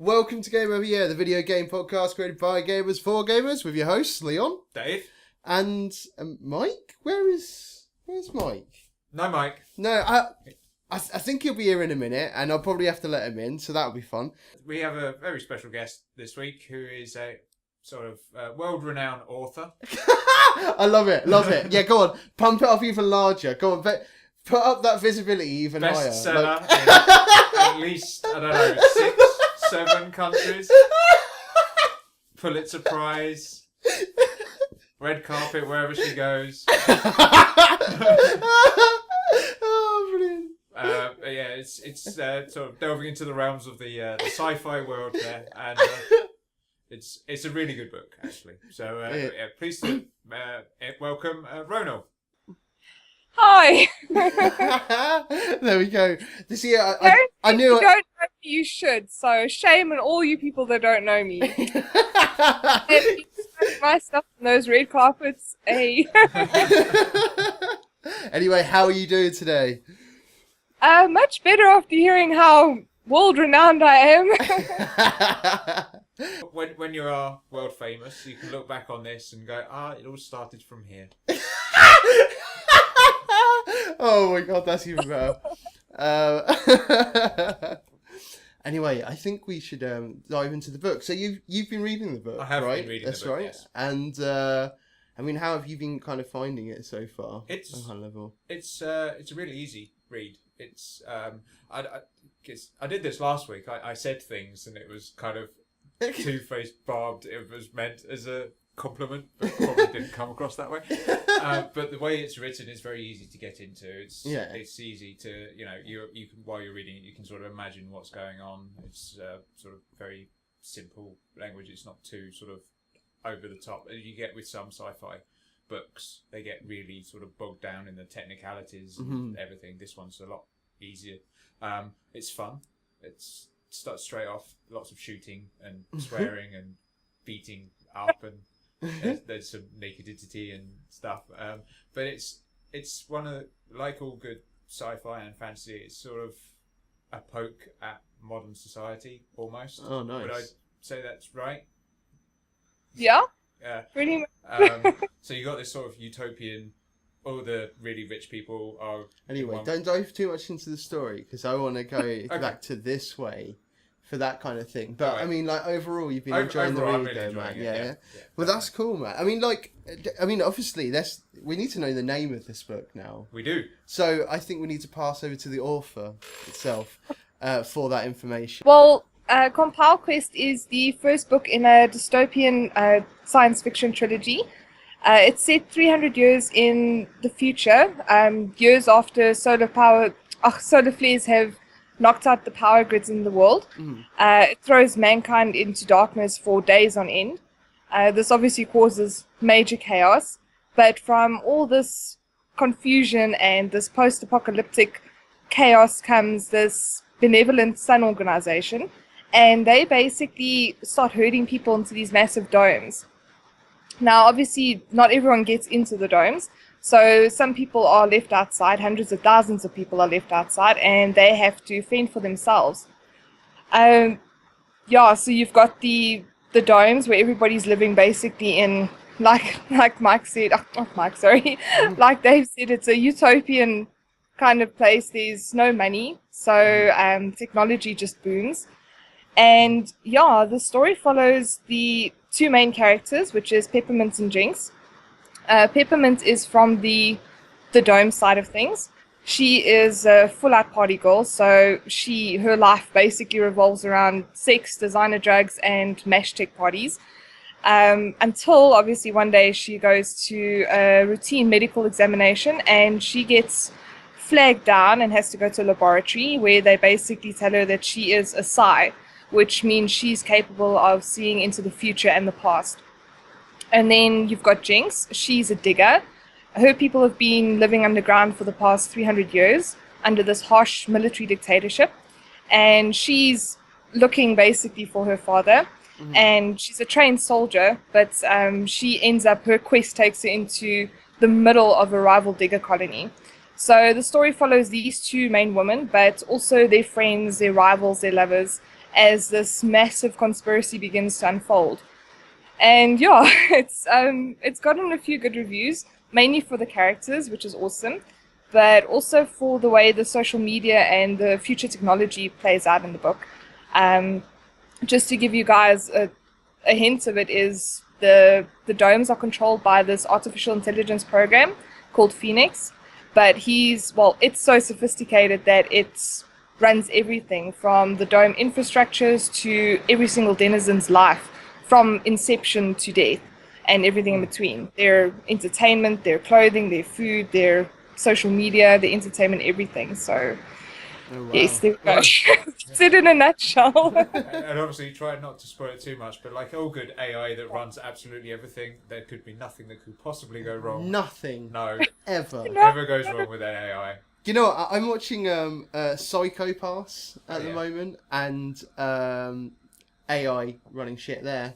welcome to Game Over Year, the video game podcast created by gamers for gamers, with your hosts Leon, Dave, and Mike. Where's Mike? No, Mike. No, I think he'll be here in a minute, and I'll probably have to let him in, so that'll be fun. We have a very special guest this week who is a sort of world-renowned author. I love it. Yeah, go on, pump it up even larger. Go on, put up that visibility even higher. Bestseller in at least, 6, 7 countries. Pulitzer Prize. Red carpet wherever she goes. Oh, brilliant. Yeah, it's sort of delving into the realms of the sci-fi world there, and it's a really good book actually. So please welcome Ronel. Hi. There we go. This year, I knew. You don't know me, you should. So shame on all you people that don't know me. My stuff on those red carpets. Hey. Anyway, how are you doing today? Much better after hearing how world-renowned I am. When you are world famous, you can look back on this and go, it all started from here. Oh my god, that's even better. Anyway, I think we should dive into the book. So you've been reading the book, I have right? been reading That's the book, right. yes. And I mean, how have you been kind of finding it so far? It's on high level. It's a really easy read. It's I did this last week. I said things and it was kind of two-faced barbed. It was meant as a compliment, but probably didn't come across that way. But the way it's written is very easy to get into. It's easy to, you can, while you're reading it, you can sort of imagine what's going on. It's sort of very simple language. It's not too sort of over the top as you get with some sci-fi books. They get really sort of bogged down in the technicalities and everything. This one's a lot easier. It's fun. It starts straight off, lots of shooting and swearing and beating up, and there's some nakedity and stuff. But it's one of, like all good sci-fi and fantasy, it's sort of a poke at modern society almost. Oh, nice. Would I say that's right? Yeah. Yeah. Pretty much. So you got this sort of utopian. All the really rich people are. Anyway, don't dive too much into the story because I want to go back to this way for that kind of thing. But right. I mean, like overall, you've been enjoying the read, though, man. Yeah. Well, that's cool, man. I mean, obviously, we need to know the name of this book now. We do. So I think we need to pass over to the author itself for that information. Well, Compile Quest is the first book in a dystopian science fiction trilogy. It's set 300 years in the future, years after solar flares have knocked out the power grids in the world. It throws mankind into darkness for days on end. This obviously causes major chaos, but from all this confusion and this post-apocalyptic chaos comes this benevolent sun organization, and they basically start herding people into these massive domes. Now, obviously, not everyone gets into the domes, so some people are left outside, hundreds of thousands of people are left outside, and they have to fend for themselves. So you've got the domes where everybody's living basically in, like Mike said, like Dave said, it's a utopian kind of place. There's no money, so technology just booms. And the story follows the two main characters, which is Peppermint and Jinx. Peppermint is from the dome side of things. She is a full-out party girl, so her life basically revolves around sex, designer drugs, and mash tech parties. Until, obviously, one day she goes to a routine medical examination, and she gets flagged down and has to go to a laboratory where they basically tell her that she is a Psi, which means she's capable of seeing into the future and the past. And then you've got Jinx. She's a digger. Her people have been living underground for the past 300 years under this harsh military dictatorship. And she's looking basically for her father. And she's a trained soldier, but her quest takes her into the middle of a rival digger colony. So the story follows these two main women, but also their friends, their rivals, their lovers, as this massive conspiracy begins to unfold. And yeah, it's gotten a few good reviews, mainly for the characters, which is awesome, but also for the way the social media and the future technology plays out in the book. Just to give you guys a hint of it is the domes are controlled by this artificial intelligence program called Phoenix, but it's so sophisticated that it runs everything from the dome infrastructures to every single denizen's life, from inception to death and everything in between. Their entertainment, their clothing, their food, their social media, their entertainment, everything. So Oh, wow. yes, there we go. That's it in a nutshell. And obviously try not to spoil it too much, but like all good AI that runs absolutely everything, there could be nothing that could possibly go wrong. Nothing. No. Ever. Never goes wrong with an AI. You know what? I'm watching Psycho Pass at the moment, and AI running shit there.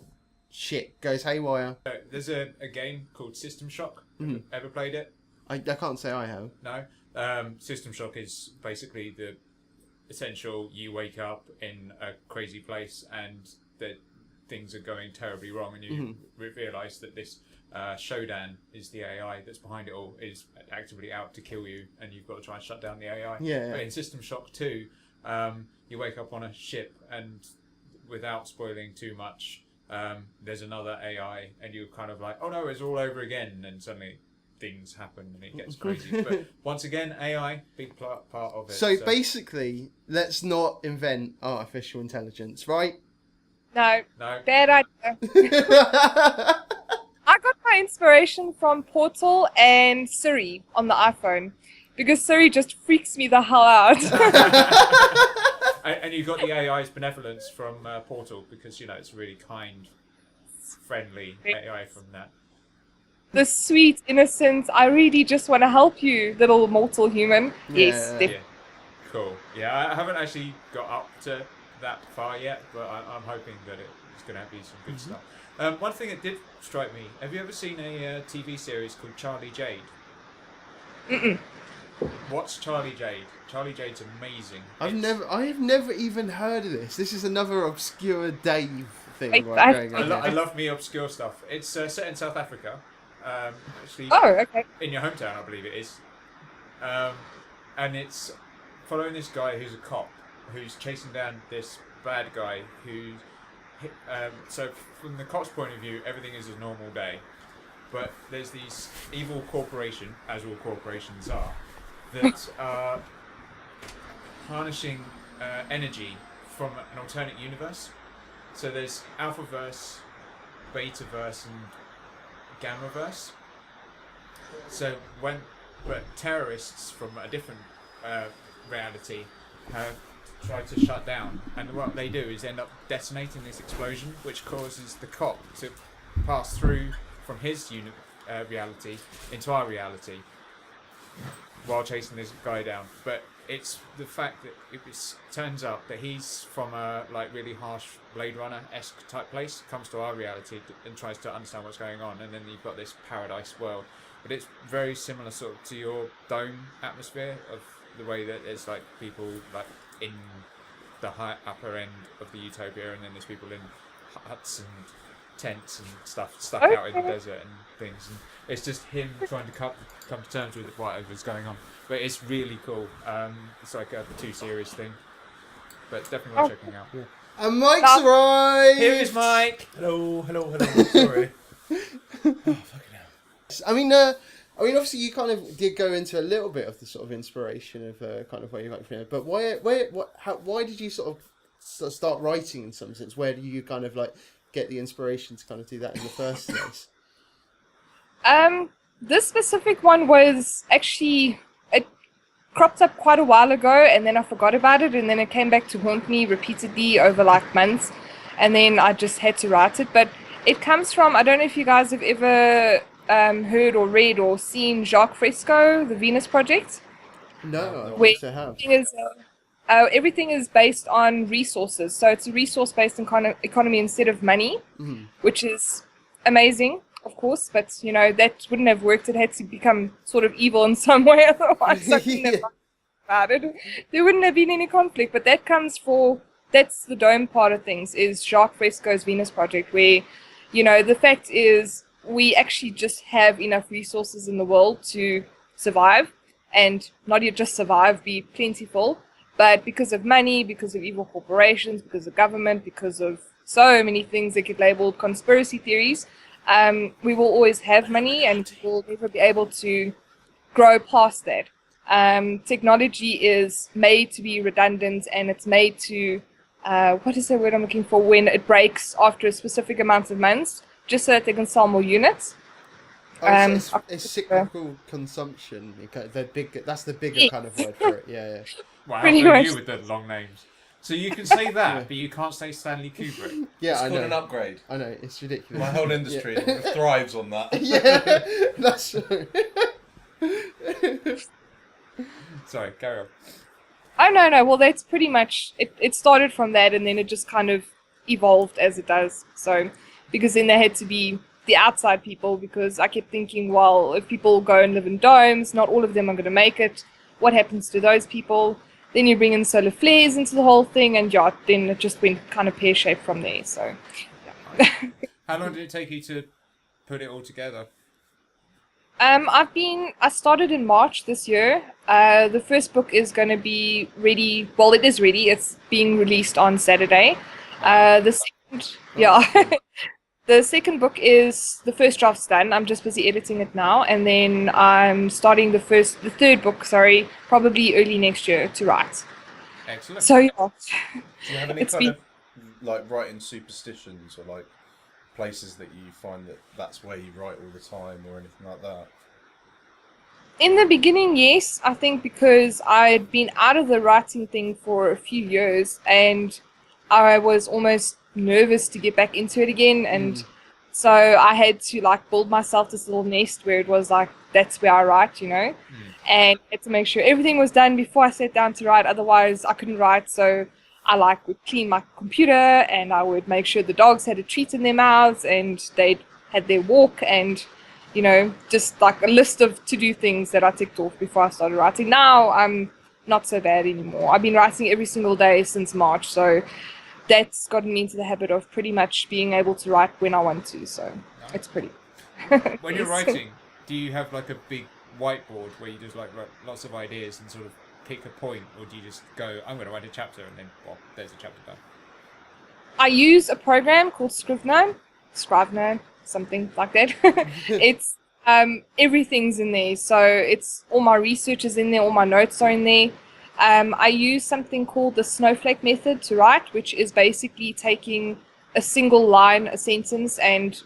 Shit goes haywire. There's a game called System Shock. Ever played it? I can't say I have. No. System Shock is basically the essential. You wake up in a crazy place and that things are going terribly wrong, and you realise that this Shodan is the AI that's behind it all, is actively out to kill you, and you've got to try and shut down the AI. Yeah. But in System Shock 2, you wake up on a ship, and without spoiling too much, there's another AI, and you're kind of like, oh no, it's all over again, and suddenly things happen and it gets crazy. But once again, AI, big part of it. So basically, let's not invent artificial intelligence, right? No. No. Bad idea. I got my inspiration from Portal and Siri on the iPhone, because Siri just freaks me the hell out. And you got the AI's benevolence from Portal, because it's really kind, friendly AI from that. The sweet, innocent, I really just want to help you, little mortal human. Yes, Yeah. Cool. Yeah, I haven't actually got up to that far yet, but I'm hoping that it's going to be some good stuff. One thing that did strike me, have you ever seen a TV series called Charlie Jade? Mm-mm. What's Charlie Jade? Charlie Jade's amazing. I have never even heard of this. This is another obscure Dave thing. I love me obscure stuff. It's set in South Africa. Actually, okay. In your hometown, I believe it is. And it's following this guy who's a cop who's chasing down this bad guy who's. So from the cop's point of view, everything is a normal day, but there's these evil corporation, as all corporations are, that are harnessing energy from an alternate universe. So there's Alphaverse, Betaverse, and Gammaverse. So but terrorists from a different reality have tried to shut down, and what they do is end up detonating this explosion, which causes the cop to pass through from his reality into our reality while chasing this guy down. But it's the fact that it turns out that he's from a really harsh Blade Runner-esque type place, comes to our reality and tries to understand what's going on, and then you've got this paradise world. But it's very similar sort of to your dome atmosphere, of the way that it's people in the upper end of the utopia, and then there's people in huts and tents and stuff stuck out in the desert and things, and it's just him trying to come to terms with whatever's going on. But it's really cool. It's like a 2-series thing, but definitely worth checking out. Yeah. And Mike's right. Here is Mike. Hello. Sorry. Oh, fucking hell. I mean, obviously you kind of did go into a little bit of the sort of inspiration of kind of where you got from, but why did you sort of start writing in some sense? Where do you kind of get the inspiration to kind of do that in the first place? This specific one was actually, it cropped up quite a while ago, and then I forgot about it, and then it came back to haunt me repeatedly over months, and then I just had to write it. But it comes from, I don't know if you guys have ever heard or read or seen Jacques Fresco, The Venus Project. No, I have. Everything is based on resources, so it's a resource-based economy instead of money, which is amazing, of course, but that wouldn't have worked. It had to become sort of evil in some way, otherwise I couldn't have about it. There wouldn't have been any conflict. But that comes for that's the dome part of things, is Jacques Fresco's Venus Project, where, you know, the fact is we actually just have enough resources in the world to survive, and not just survive, be plentiful, but because of money, because of evil corporations, because of government, because of so many things that get labeled conspiracy theories, we will always have money and we'll never be able to grow past that. Technology is made to be redundant, and it's made to, what is the word I'm looking for, when it breaks after a specific amount of months, just so that they can sell more units. It's cyclical consumption. That's the bigger kind of word for it. Yeah. Wow, Pretty how much. you with the long names. So you can say that, but you can't say Stanley Kubrick. Yeah, It's I called know. an upgrade. I know, it's ridiculous. My whole industry thrives on that. Yeah, that's true. Sorry, carry on. Oh, no. Well, that's pretty much it. It started from that, and then it just kind of evolved as it does. So, because then there had to be the outside people, because I kept thinking, well, if people go and live in domes, not all of them are going to make it. What happens to those people? Then you bring in solar flares into the whole thing, and yeah, then it just went kind of pear-shaped from there. So, yeah. How long did it take you to put it all together? I started in March this year. The first book is going to be ready. Well, it is ready. It's being released on Saturday. The second, the second book is, the first draft's done. I'm just busy editing it now, and then I'm starting the third book, probably early next year to write. Excellent. So yeah. Do you have any It's kind been- of like writing superstitions, or like places that you find that's where you write all the time, or anything like that? In the beginning, yes. I think because I'd been out of the writing thing for a few years, and I was almost nervous to get back into it again, and so I had to like build myself this little nest where it was like, that's where I write, you know, and I had to make sure everything was done before I sat down to write, otherwise I couldn't write. So I would clean my computer, and I would make sure the dogs had a treat in their mouths and they'd had their walk, and you know, just like a list of to-do things that I ticked off before I started writing. Now I'm not so bad anymore. I've been writing every single day since March, so that's gotten me into the habit of pretty much being able to write when I want to, so it's pretty. When you're Yes. writing, do you have like a big whiteboard where you just like write lots of ideas and sort of pick a point, or do you just go, I'm going to write a chapter, and then, well, there's a chapter done? I use a program called Scrivener, something like that. It's everything's in there, so it's all my research is in there, all my notes are in there. I use something called the snowflake method to write, which is basically taking a single line, a sentence, and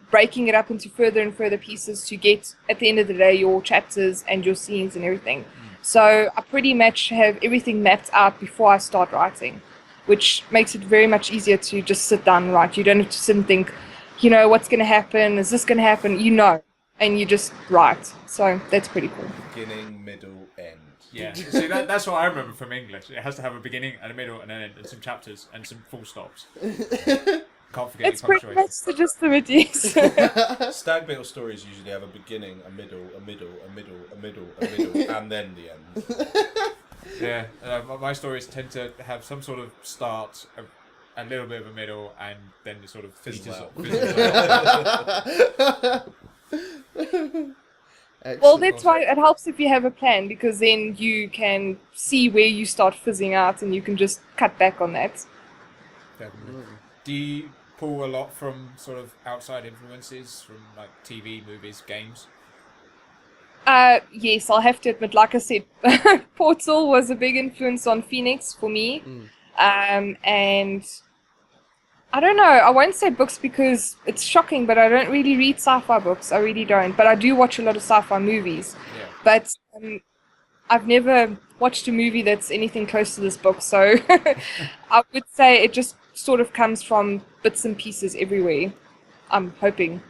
breaking it up into further and further pieces to get, at the end of the day, your chapters and your scenes and everything. So I pretty much have everything mapped out before I start writing, which makes it very much easier to just sit down and write. You don't have to sit and think, you know, what's going to happen? Is this going to happen? You know, and you just write. So that's pretty cool. Beginning, middle, end. Yeah. See, that's what I remember from English. It has to have a beginning and a middle and an end, and some chapters and some full stops. Can't forget It's the pretty punctuation. much the gist of it, yes. Stag Beetle stories usually have a beginning, a middle, a middle, a middle, a middle, a middle, and then the end. Yeah, my stories tend to have some sort of start, a little bit of a middle, and then the sort of Fizzles out. Well, that's why it helps if you have a plan, because then you can see where you start fizzing out and you can just cut back on that. Definitely. Do you pull a lot from sort of outside influences, from like TV, movies, games? Yes, I'll have to admit, like I said, Portal was a big influence on Phoenix for me. And I don't know, I won't say books because it's shocking, but I don't really read sci-fi books. I really don't. But I do watch a lot of sci-fi movies. Yeah. But I've never watched a movie that's anything close to this book. So I would say it just sort of comes from bits and pieces everywhere. I'm hoping.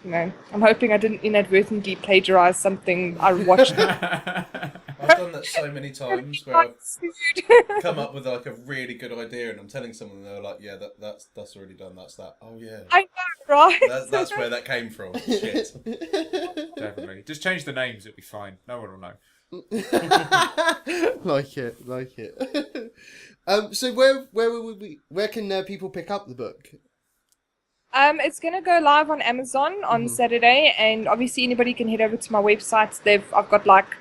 I'm hoping I didn't inadvertently plagiarize something I watched. I've done that so many times where I've come up with like a really good idea and I'm telling someone and they're like, yeah, that's already done, that's that. Oh yeah. I know, right? That's where that came from. Shit. Definitely. Just change the names, it'll be fine. No one will know. Like it. So where can people pick up the book? It's gonna go live on Amazon on Saturday, and obviously anybody can head over to my website. I've got like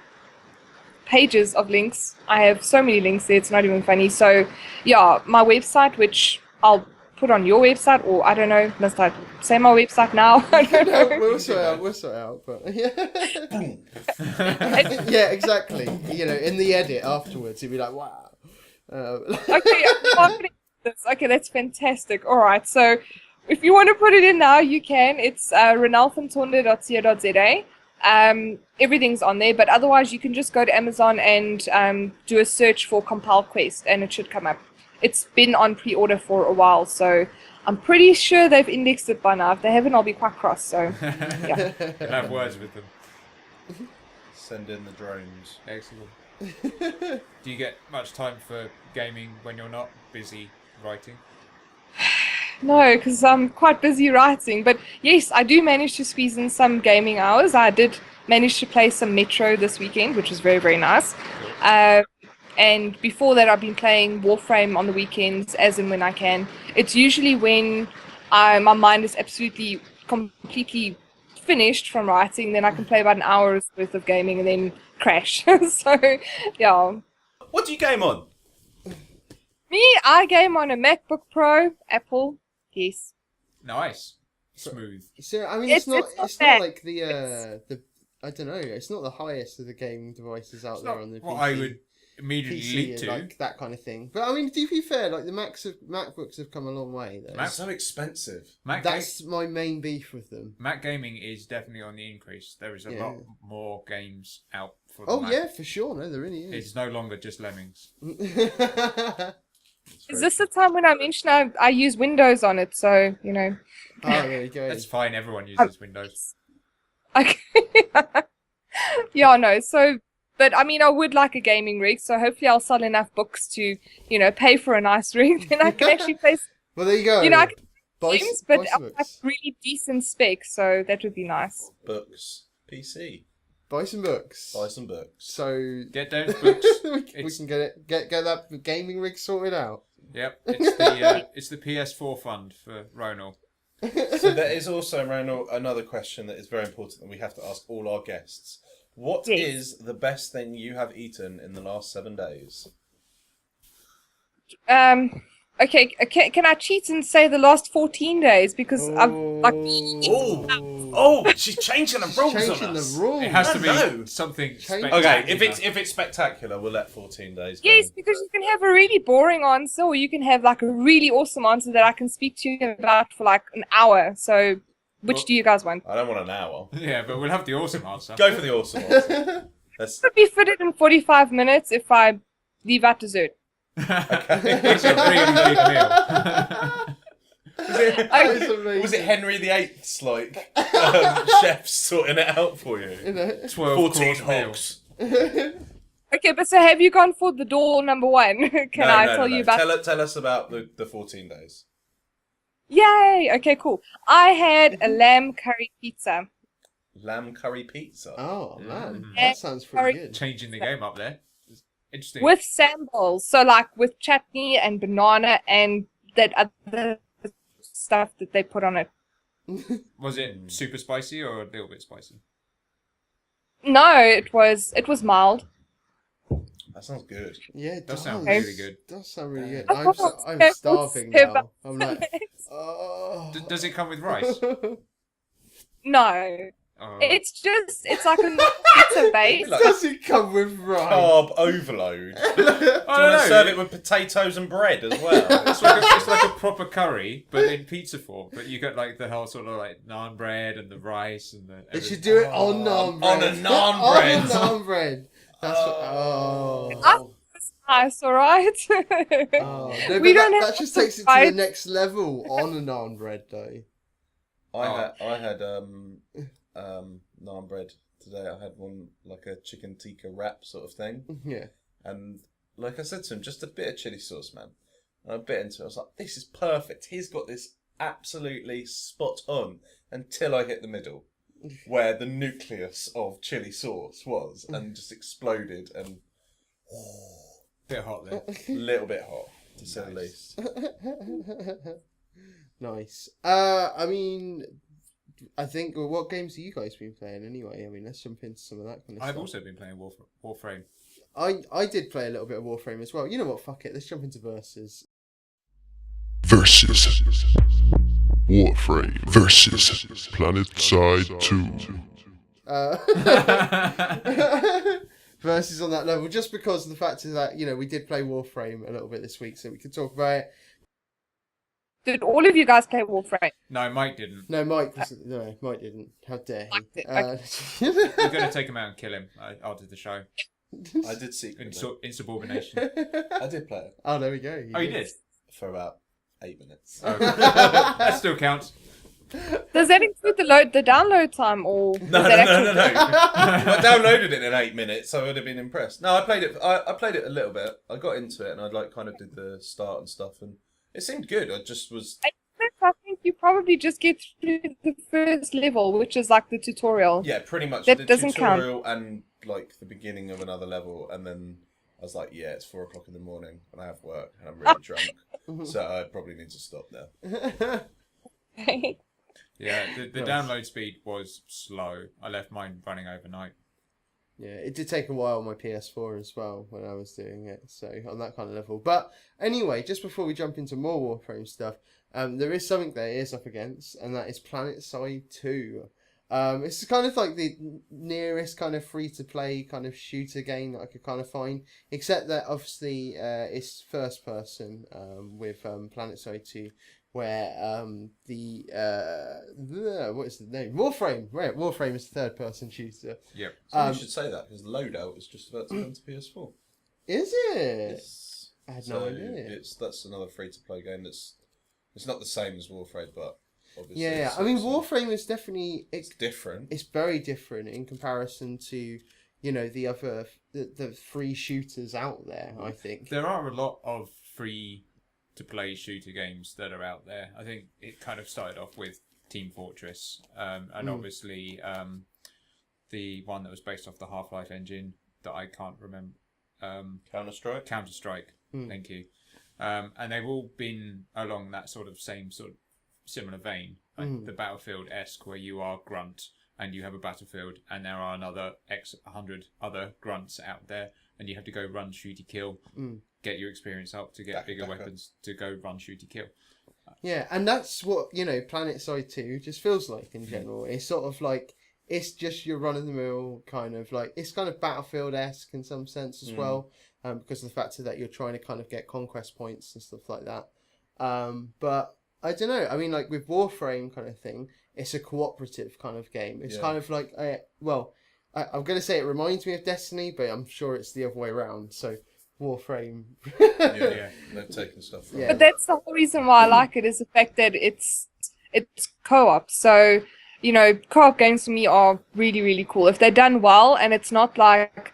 pages of links. I have so many links there, it's not even funny. So yeah, my website, which I'll put on your website, or I don't know, must I say my website now? I don't know. We'll sort out, but yeah. Yeah, exactly. You know, in the edit afterwards, you'd be like, wow. Okay, okay, that's fantastic. All right, so if you want to put it in now, you can. It's ronelvantonder.co.za. Everything's on there, but otherwise you can just go to Amazon and do a search for Compile Quest, and it should come up. It's been on pre-order for a while, so I'm pretty sure they've indexed it by now. If they haven't, I'll be quite cross. So yeah. You'll have words with them. Send in the drones. Excellent. Do you get much time for gaming when you're not busy writing? No, because I'm quite busy writing. But yes, I do manage to squeeze in some gaming hours. I did manage to play some Metro this weekend, which was very, very nice. Cool. And before that, I've been playing Warfame on the weekends, as and when I can. It's usually when my mind is absolutely, completely finished from writing, then I can play about an hour's worth of gaming and then crash. So, yeah. What do you game on? Me, I game on a MacBook Pro, Apple, yes. Nice. Smooth. So I mean, It's not bad. like the I don't know. It's not the highest of the gaming devices out there on the What PC. I would immediately PC leap to. like that kind of thing. But I mean, to be fair, like the MacBooks have come a long way. Though. It's so expensive. That's my main beef with them. Mac gaming is definitely on the increase. There is a lot more games out for the Oh Mac. yeah, for sure. No, there really is. It's no longer just Lemmings. Is this the time when I mention I use Windows on it, so, you know. Oh, there you go. That's fine. Everyone uses Windows. Okay. Yeah, no, so, but I mean, I would like a gaming rig, so hopefully I'll sell enough books to, you know, pay for a nice rig, then I can actually play, Well, there you go. you know, I can Buy play games, but some I'll have books. really decent specs, so that would be nice. Books. PC. Buy some books. Buy some books. So Get those books. we can get that gaming rig sorted out. Yep, it's the PS4 fund for Ronel. So there is also, Ronald, another question that is very important that we have to ask all our guests. What is the best thing you have eaten in the last 7 days? Okay, can I cheat and say the last 14 days? Because I've, like... Oh, she's changing the rules Changing on us. the rules. It has to be No. something Okay, spectacular. Okay, if it's spectacular, we'll let 14 days go. Yes, because you can have a really boring answer, or you can have like a really awesome answer that I can speak to you about for like an hour. So, which do you guys want? I don't want an hour. Yeah, but we'll have the awesome answer. Go for the awesome answer. Let's... It would be fitted in 45 minutes if I leave out dessert. It's a really big meal. Was it Henry VIII's like chefs sorting it out for you? 12 14 course meal. hogs. Okay, but so have you gone for the door number one? Can I tell you about? Tell us about the 14 days. Yay! Okay, cool. I had a lamb curry pizza. Lamb curry pizza. Oh man, Yeah. that sounds pretty good. Changing the game up there. Interesting. With sambals, so like with chutney and banana and that other stuff that they put on it. Was it super spicy or a little bit spicy? No, it was mild. That sounds good. Yeah, it Does does. sound really good. Does sound really good. Of course, I'm of starving course. now. I'm like, oh. Does it come with rice? No, Oh. it's like a pizza base. Does it come with rice? Carb overload. Do you want to serve it with potatoes and bread as well? It's like a proper curry, but in pizza form. But you got like the whole sort of like naan bread and the rice and the. They should do it on naan bread. On a naan bread. On naan bread. That's what. Oh. Nice, all right. Oh. No, We but don't that have just to takes it to fight. the next level on a naan bread, though. I had naan bread today. I had one like a chicken tikka wrap sort of thing. Yeah. And like I said to him, just a bit of chili sauce, man. And I bit into it. I was like, this is perfect. He's got this absolutely spot on until I hit the middle. where the nucleus of chili sauce was, and just exploded, and Bit hot there. a little bit hot, to say the least. Nice. I mean, I think. Well, what games have you guys been playing anyway? I mean, let's jump into some of that kind of I've stuff. also been playing Warframe. I did play a little bit of Warframe as well. You know what? Fuck it. Let's jump into versus. Versus Warframe versus Planetside 2. Versus on that level, just because of the fact is that we did play Warframe a little bit this week, so we could talk about it. Did all of you guys play Warframe? No, Mike didn't. No, Mike didn't. How dare he? We're going to take him out and kill him after the show. I did see Insubordination. I did play it. Oh, there we go. Oh, you did? For about 8 minutes. Oh. That still counts. Does that include the download time, or No. I downloaded it in 8 minutes, so I would have been impressed. No, I played it. I played it a little bit. I got into it, and I kind of did the start and stuff, and it seemed good. I just was. I think you probably just get through the first level, which is like the tutorial. Yeah, pretty much That the doesn't tutorial and like the beginning of another level, and then I was like, yeah, it's 4 o'clock in the morning, and I have work, and I'm really drunk, so I probably need to stop now. Yeah, the Nice. download speed was slow. I left mine running overnight. Yeah, it did take a while on my PS4 as well when I was doing it, so on that kind of level. But anyway, just before we jump into more Warframe stuff, there is something that it is up against, and that is Planetside 2. It's kind of like the nearest kind of free-to-play kind of shooter game that I could kind of find, except that obviously it's first person with Planetside 2, where what is the name? Warframe. Right, Warframe is the third person shooter. Yep. So you should say that because Loadout is just about to come to PS4. Is it? Yes. I had no idea. That's another free-to-play game. It's not the same as Warframe, but obviously. Yeah. I mean, Warframe is definitely it's different. It's very different in comparison to the other the free shooters out there. I think There are a lot of free to play shooter games that are out there. I think it kind of started off with Team Fortress, and obviously the one that was based off the Half-Life engine that I can't remember. Counter-Strike. Counter-Strike. Thank you. And they've all been along that sort of similar vein, like the Battlefield-esque, where you are Grunt and you have a battlefield, and there are another 100 other grunts out there, and you have to go run, shooty, kill, get your experience up to get bigger weapons to go run, shooty, kill. Yeah, and that's what Planetside 2 just feels like in general. It's sort of like it's just your run-of-the-mill kind of like it's kind of Battlefield-esque in some sense as well, because of the fact that you're trying to kind of get conquest points and stuff like that. But I don't know. I mean, like with Warframe kind of thing, it's a cooperative kind of game. It's kind of like I'm going to say it reminds me of Destiny, but I'm sure it's the other way around. So Warframe. Yeah. They're taking stuff from But that's the whole reason why I like it, is the fact that it's co-op. So, co-op games for me are really, really cool. If they're done well, and it's not like,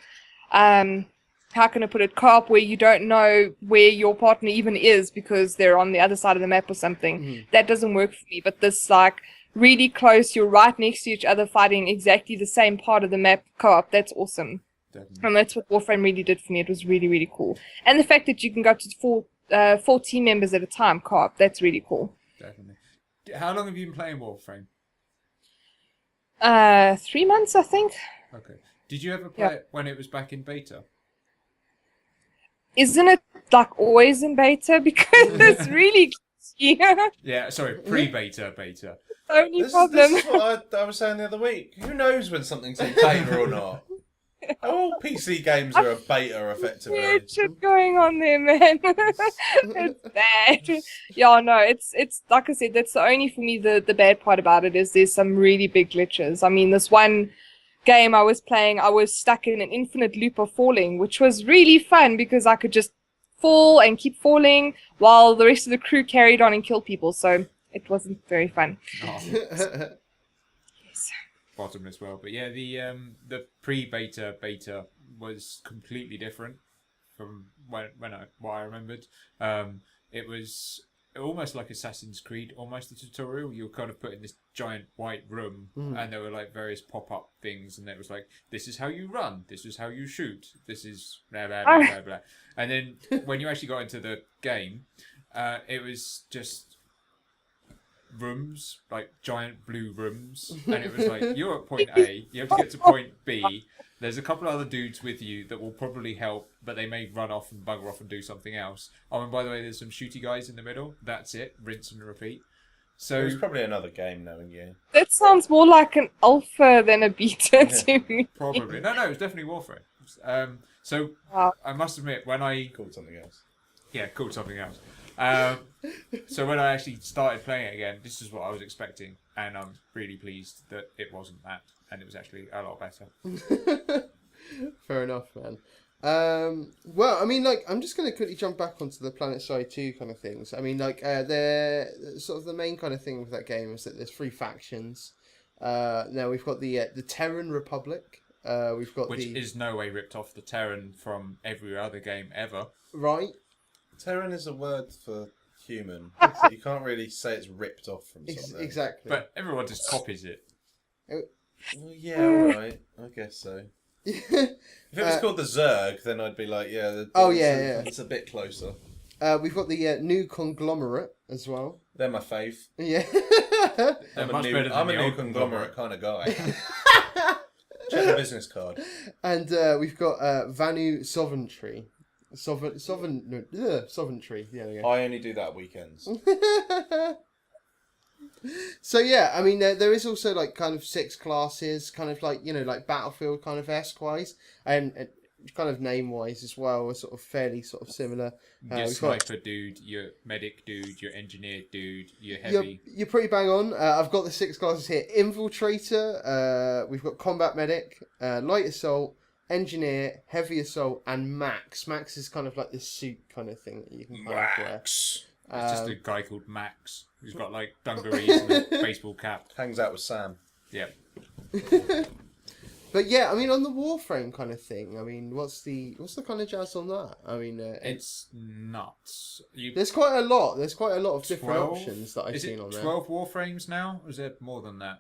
how can I put it, co-op where you don't know where your partner even is because they're on the other side of the map or something. That doesn't work for me. But this, like, really close, you're right next to each other fighting exactly the same part of the map co-op, that's awesome. Definitely. And that's what Warframe really did for me. It was really, really cool. And the fact that you can go to four team members at a time co-op, that's really cool. Definitely. How long have you been playing Warframe? 3 months, I think. Okay. Did you ever play it when it was back in beta? Isn't it like always in beta? Because it's really glitchy. Yeah, sorry, pre-beta, beta. Only This problem. is what I was saying the other week. Who knows when something's in beta or not? All PC games are a beta, effectively. Weird shit going on there, man. It's bad. Yeah, no, it's like I said, that's the only for me the bad part about it is there's some really big glitches. I mean, this one game I was playing, I was stuck in an infinite loop of falling, which was really fun because I could just fall and keep falling while the rest of the crew carried on and killed people. So it wasn't very fun. Oh, Yes. bottom as well. But yeah, the pre-beta beta was completely different from what I remembered. It was almost like Assassin's Creed, almost a tutorial. You were kind of put in this giant white room, and there were like various pop-up things, and it was like, this is how you run, this is how you shoot, this is blah blah blah blah blah. And then when you actually got into the game, it was just rooms, like giant blue rooms, and it was like, you're at point A, you have to get to point B. There's a couple of other dudes with you that will probably help, but they may run off and bugger off and do something else. Oh, and by the way, there's some shooty guys in the middle. That's it. Rinse and repeat. So It's probably another game knowing you. That sounds more like an alpha than a beta to me. probably no, it was definitely Warfare. So Wow. I must admit, when I Called something else. called something else. So when I actually started playing it again, this is what I was expecting, and I'm really pleased that it wasn't that, and it was actually a lot better. Fair enough, man. Well, I mean, like, I'm just going to quickly jump back onto the Planetside 2 kind of things. I mean, like, sort of the main kind of thing with that game is that there's 3 factions. Now we've got the Terran Republic. We've got Which is no way ripped off the Terran from every other game ever. right. Terran is a word for human. You can't really say it's ripped off from something. Exactly. But everyone just copies it. Well, yeah, alright. I guess so. If it was called the Zerg, then I'd be like, yeah. It's a bit closer. We've got the new conglomerate as well. They're my fave. Yeah. They're much better than I'm a the new old conglomerate kind of guy. Check the business card. And we've got Vanu Sovereignty. Sovereignty. Yeah, there you go. I only do that at weekends. So yeah, I mean there is also like kind of 6 classes, kind of like, you know, like Battlefield kind of esque-wise, and kind of name-wise as well, are sort of fairly sort of similar. Your sniper dude, your medic dude, your engineer dude, your heavy. You're pretty bang on. I've got the 6 classes here: Infiltrator. We've got Combat Medic, Light Assault, Engineer, Heavy Assault, and Max. Max is kind of like this suit kind of thing that you can kind of wear. Max. It's just a guy called Max who's got like dungarees and a baseball cap. Hangs out with Sam. Yeah. But yeah, I mean, on the Warframe kind of thing, I mean, what's the kind of jazz on that? I mean, It's nuts. there's quite a lot. There's quite a lot of different 12? options that I've seen on there. 12 Warframes now? Or is there more than that?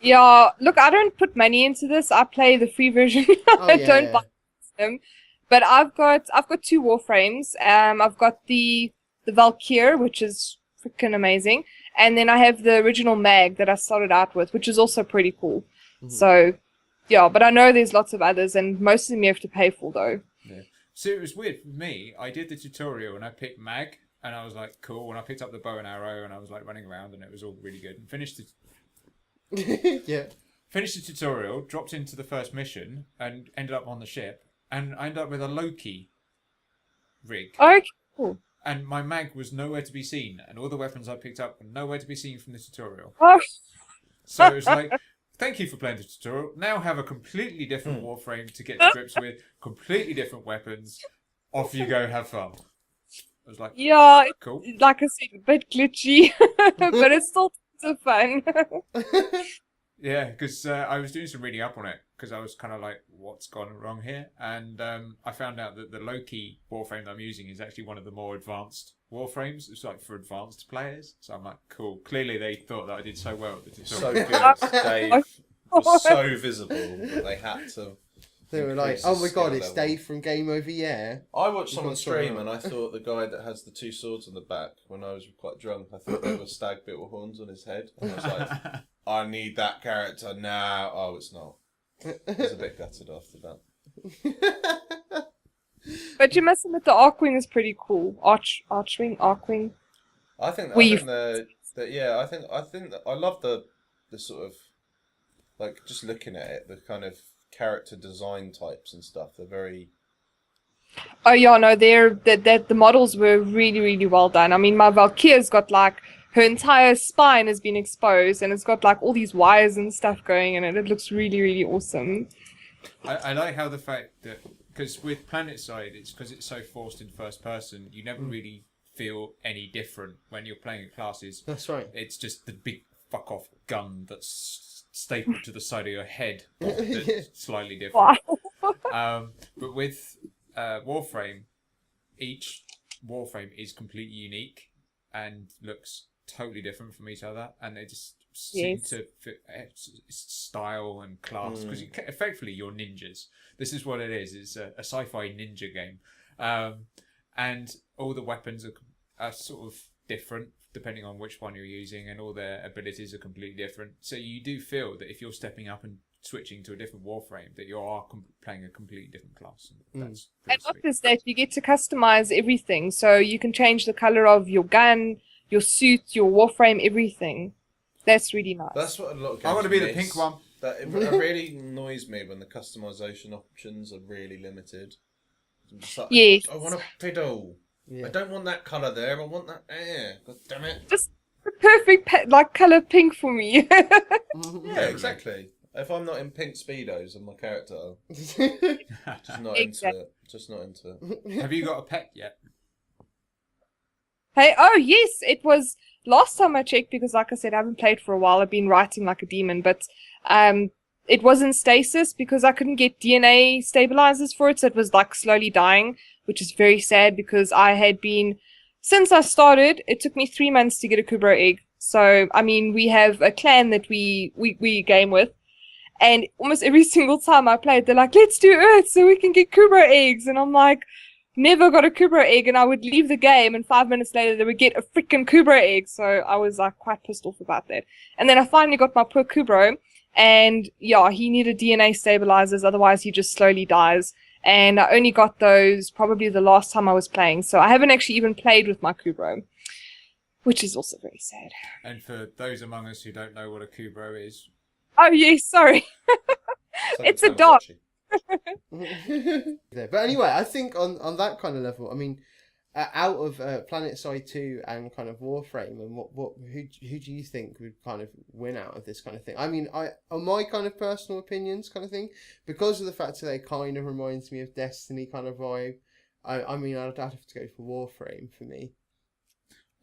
Yeah, look, I don't put money into this. I play the free version. I yeah, don't yeah. buy them. But I've got 2 Warframes. I've got the Valkyr, which is freaking amazing, and then I have the original mag that I started out with, which is also pretty cool. Mm-hmm. So, yeah, but I know there's lots of others, and most of them you have to pay for though. Yeah. So it was weird for me. I did the tutorial and I picked mag, and I was like, cool. And I picked up the bow and arrow, and I was like running around, and it was all really good. And finished the tutorial, dropped into the first mission, and ended up on the ship, and I ended up with a Loki rig. Okay, cool. And my mag was nowhere to be seen, and all the weapons I picked up were nowhere to be seen from the tutorial. Oh, So it was like, thank you for playing the tutorial. Now have a completely different Warframe to get to grips with, completely different weapons. Off you go, have fun. I was like, yeah, cool. like I said, a bit glitchy, but it's still so fun. Yeah, because I was doing some reading up on it, because I was kind of like, what's gone wrong here? And I found out that the Loki Warframe that I'm using is actually one of the more advanced Warframes. It's like for advanced players. So I'm like, cool. Clearly they thought that I did so well at the So tutorial. good. Dave was so visible that they had to. They were like, increase "Oh the my god, skill it's level. Dave from Game Over Yeah." I watched someone got stream someone and I thought the guy that has the 2 swords on the back, when I was quite drunk, I thought they were stag beetle horns on his head. And I was like, I need that character now. Oh, it's not. I was a bit gutted after that. But you must admit the Archwing is pretty cool. Archwing. I think We've- I think that I love the sort of, like, just looking at it, the kind of character design types and stuff. They're very. Oh yeah, no, the models were really, really well done. I mean, my Valkyr's got like her entire spine has been exposed, and it's got like all these wires and stuff going in it. It looks really, really awesome. I like how the fact that, because with Planetside, it's because it's so forced in first person, you never really feel any different when you're playing classes. That's right. It's just the big fuck off gun that's stapled to the side of your head that's slightly different. Wow. But with Warframe, each Warframe is completely unique, and looks totally different from each other, and they just seem to fit style and class, because effectively you're ninjas. This is what it is. It's a sci-fi ninja game, and all the weapons are sort of different depending on which one you're using, and all their abilities are completely different. So you do feel that if you're stepping up and switching to a different Warframe, that you are playing a completely different class. That's and not just that, you get to customize everything. So you can change the color of your gun, your suit, your Warframe, everything. That's really nice. That's what a lot of games I want to be the miss. pink one. That it really annoys me when the customization options are really limited. I'm just like, Yes. I want a fiddle. Yeah. I don't want that colour there. I want that air. God damn it. Just the perfect color pink for me. Yeah, exactly. If I'm not in pink Speedos and my character, just not into it. Just not into it. Have you got a pet yet? Hey, oh yes, it was last time I checked, because like I said, I haven't played for a while. I've been writing like a demon, but it was in stasis because I couldn't get DNA stabilizers for it, so it was like slowly dying, which is very sad because I had been, since I started, it took me 3 months to get a Kubro egg. So, I mean, we have a clan that we game with, and almost every single time I played, they're like, let's do Earth so we can get Kubro eggs, and I'm like, never got a Kubro egg, and I would leave the game, and 5 minutes later they would get a freaking Kubro egg. So I was like quite pissed off about that. And then I finally got my poor Kubro, and yeah, he needed DNA stabilizers, otherwise he just slowly dies. And I only got those probably the last time I was playing, so I haven't actually even played with my Kubro, which is also very sad. And for those among us who don't know what a Kubro is, Oh yes, sorry. It's a dog. But anyway, I think on that kind of level, I mean, out of Planetside 2 and kind of Warframe, and who do you think would kind of win out of this kind of thing? I mean, on my kind of personal opinions kind of thing, because of the fact that they kind of reminds me of Destiny kind of vibe, I mean, I'd have to go for Warframe for me.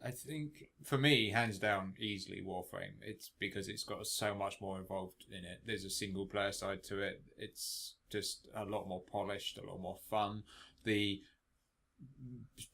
I think, for me, hands down, easily Warframe. It's because it's got so much more involved in it. There's a single player side to it. It's just a lot more polished, a lot more fun. The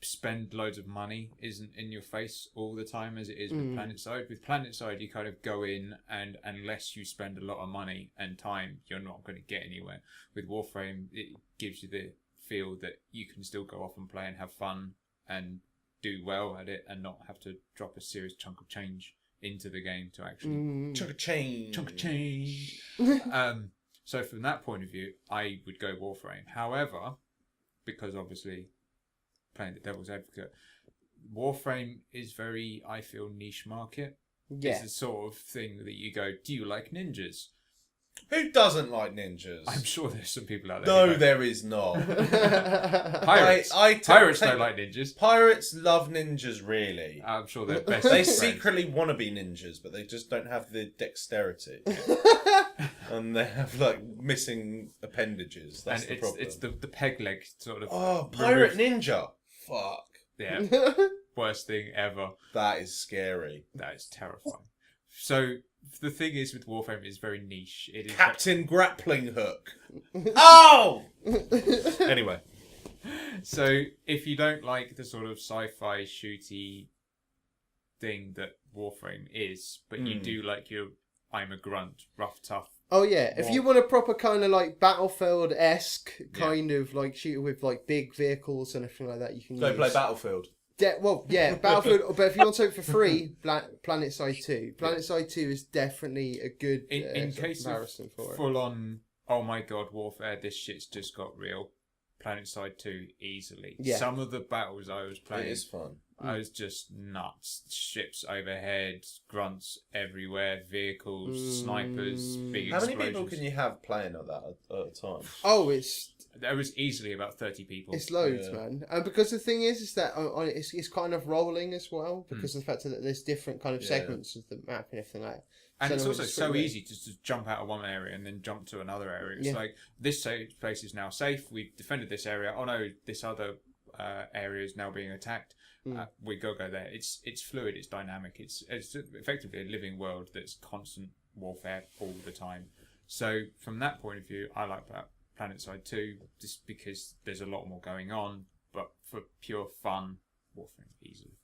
spend loads of money isn't in your face all the time as it is with Planetside. With Planetside, you kind of go in, and unless you spend a lot of money and time, you're not going to get anywhere. With Warframe, it gives you the feel that you can still go off and play and have fun and do well at it, and not have to drop a serious chunk of change into the game to actually Chunk of change. So from that point of view, I would go Warframe. However, because obviously playing the devil's advocate, Warframe is very, I feel, niche market. Yeah. It's the sort of thing that you go, do you like ninjas? Who doesn't like ninjas? I'm sure there's some people out there. No, who don't. there is not. Pirates. Pirates don't like ninjas. Pirates love ninjas, really. I'm sure they're best. They friends. secretly want to be ninjas, but they just don't have the dexterity. And they have, like, missing appendages. That's the problem. It's the peg leg sort of... Oh, pirate ninja! Fuck. Yeah. Worst thing ever. That is scary. That is terrifying. So... The thing is with Warframe, it's very niche. It is Captain Grappling Hook. Oh! Anyway. So, if you don't like the sort of sci-fi shooty thing that Warframe is, but you do like your I'm a grunt, rough, tough. Oh yeah, if you want a proper kind of like Battlefield-esque kind of like shooter with like big vehicles and everything like that, you can Go play Battlefield. Well, yeah, Battlefield. But if you want something for free, Planetside 2. Planetside 2 is definitely a good in case comparison of for it. full on, oh my god, warfare, this shit's just got real. Planetside 2 easily. Yeah. Some of the battles I was playing, It is fun. I was just nuts. Ships overhead, grunts everywhere, vehicles, snipers, big How explosions. many people can you have playing at that at a time? Oh, it's There was easily about 30 people. It's loads, man. And because the thing is that it's kind of rolling as well, because of the fact that there's different kind of segments of the map and everything like that. And it's no, also so pretty easy to jump out of one area and then jump to another area. It's Yeah. like, this place is now safe. We've defended this area. Oh no, this other area is now being attacked. We go there. It's fluid. It's dynamic. It's effectively a living world that's constant warfare all the time. So from that point of view, I like that Planetside 2 just because there's a lot more going on. But for pure fun, Warframe easily.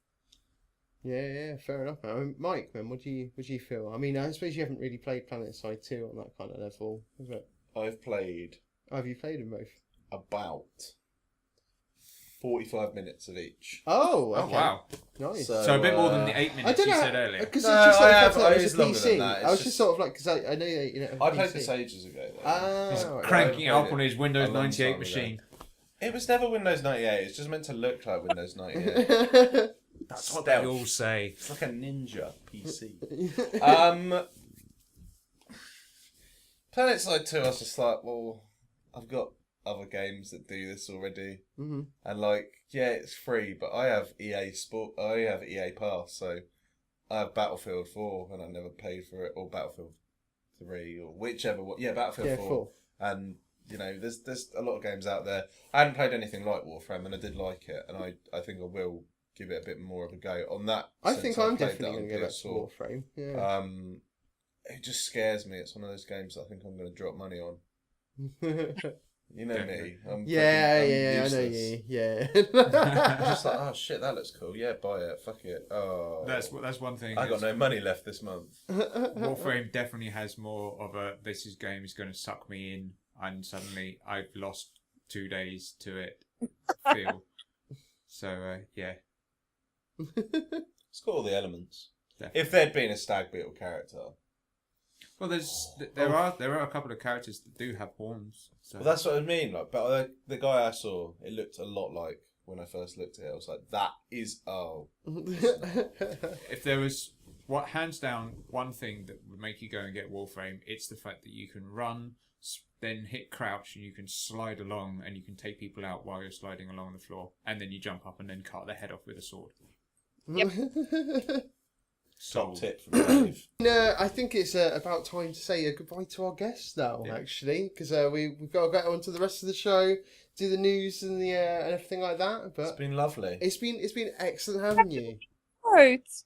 Yeah, fair enough. I mean, Mike, man, what do you feel? I mean, I suppose you haven't really played Planetside 2 on that kind of level, is it? I've played Oh, have you played them both? about 45 minutes of each. Oh, Oh okay. wow! Nice. So a bit more than the 8 I minutes don't you know, said earlier. because No, it's just I like have- it it's was a longer than PC. that. I was It's just sort of like, because I know that you know. I played this ages ago. Though. Ah, right. Cranking it I up played on his it Windows a long 98 time machine. It was never Windows 98. It's just meant to look like Windows 98. That's what Stealth. they all say. It's like a ninja PC. Planetside 2, I was just like, well, I've got other games that do this already. Mm-hmm. And like, yeah, it's free, but I have I have EA Pass, so I have Battlefield 4, and I never paid for it, or Battlefield 3, or whichever one. Yeah, Battlefield 4. And, you know, there's a lot of games out there. I hadn't played anything like Warfame, and I did like it, and I think I will give it a bit more of a go on that. I since think I've I'm played definitely going to that go on back to PS4. Warframe. Yeah. It just scares me. It's one of those games that I think I'm going to drop money on. You know me. I'm I know useless. you. Yeah. I'm just like, oh shit, that looks cool. Yeah, buy it. Fuck it. Oh, That's one thing. I got no money left this month. Warframe definitely has more of a game is going to suck me in, and suddenly I've lost 2 days to it feel. So yeah. It's got all the elements. Definitely. If there'd been a Stag Beetle character, Well, there are a couple of characters that do have horns. So. well, that's what I mean. Like, but the guy I saw, it looked a lot like when I first looked at it. I was like, that is If there was hands down one thing that would make you go and get Warframe, it's the fact that you can run, then hit crouch, and you can slide along, and you can take people out while you're sliding along the floor, and then you jump up and then cut their head off with a sword. Yep. top tip from Dave. No, I think it's about time to say goodbye to our guests now, actually, because we've got to get on to the rest of the show, do the news and the and everything like that. But It's been lovely. it's been excellent having you. Vote.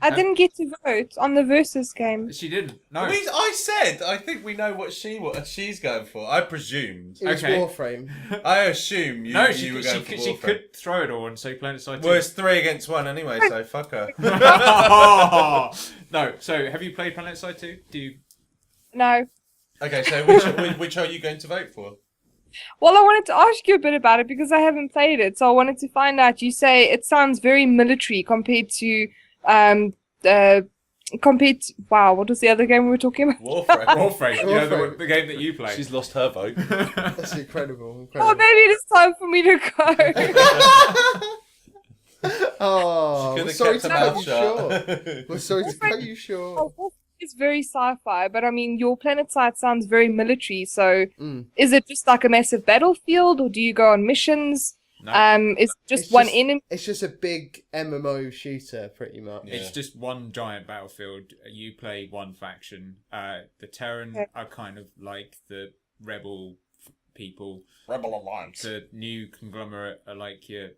I didn't get to vote on the versus game. She didn't. No. I said, I think we know what she's going for. I presumed. It was Okay. Warframe. I assume you, No, you she were going for she Warframe. could throw it all and say Planetside 2. Well, it's 3 against 1 anyway, so fuck her. No, so have you played Planetside 2? Do you? No. Okay, so which are you going to vote for? Well, I wanted to ask you a bit about it because I haven't played it, so I wanted to find out. You say it sounds very military compared to wow, what was the other game we were talking about? Warframe. Warframe, you know, Warframe. the game that you play. She's lost her vote. That's incredible. Oh, maybe it is time for me to go. Oh, She we're could sorry have to kept her cut mouth you short. shut. We're sorry to cut you short. It's very sci-fi, but I mean, your Planetside sounds very military. So, Mm. is it just like a massive battlefield, or do you go on missions? No. Is it just It's one just- enemy? It's just a big MMO shooter, pretty much. Yeah. It's just one giant battlefield. You play one faction. The Terran Okay. are kind of like the rebel people. Rebel Alliance. The new conglomerate are like your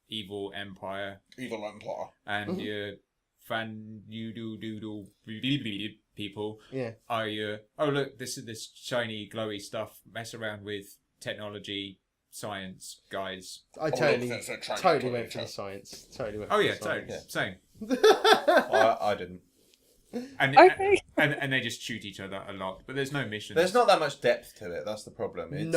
evil empire, Evil Empire. and your fan doodle people Yeah. are your look, this is this shiny glowy stuff. Mess around with technology, science guys. I totally went for the science. Totally went for Oh yeah, the science. same. I didn't. And, Okay. and they just shoot each other a lot, but there's no missions. There's not that much depth to it. That's the problem. It's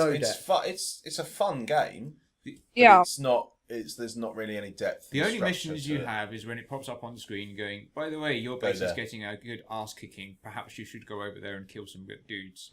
depth. It's a fun game. but Yeah. It's not. There's not really any depth. The and only structure missions to you it. have is when it pops up on the screen going, by the way, your Go base is there. getting a good ass kicking. Perhaps you should go over there and kill some good dudes.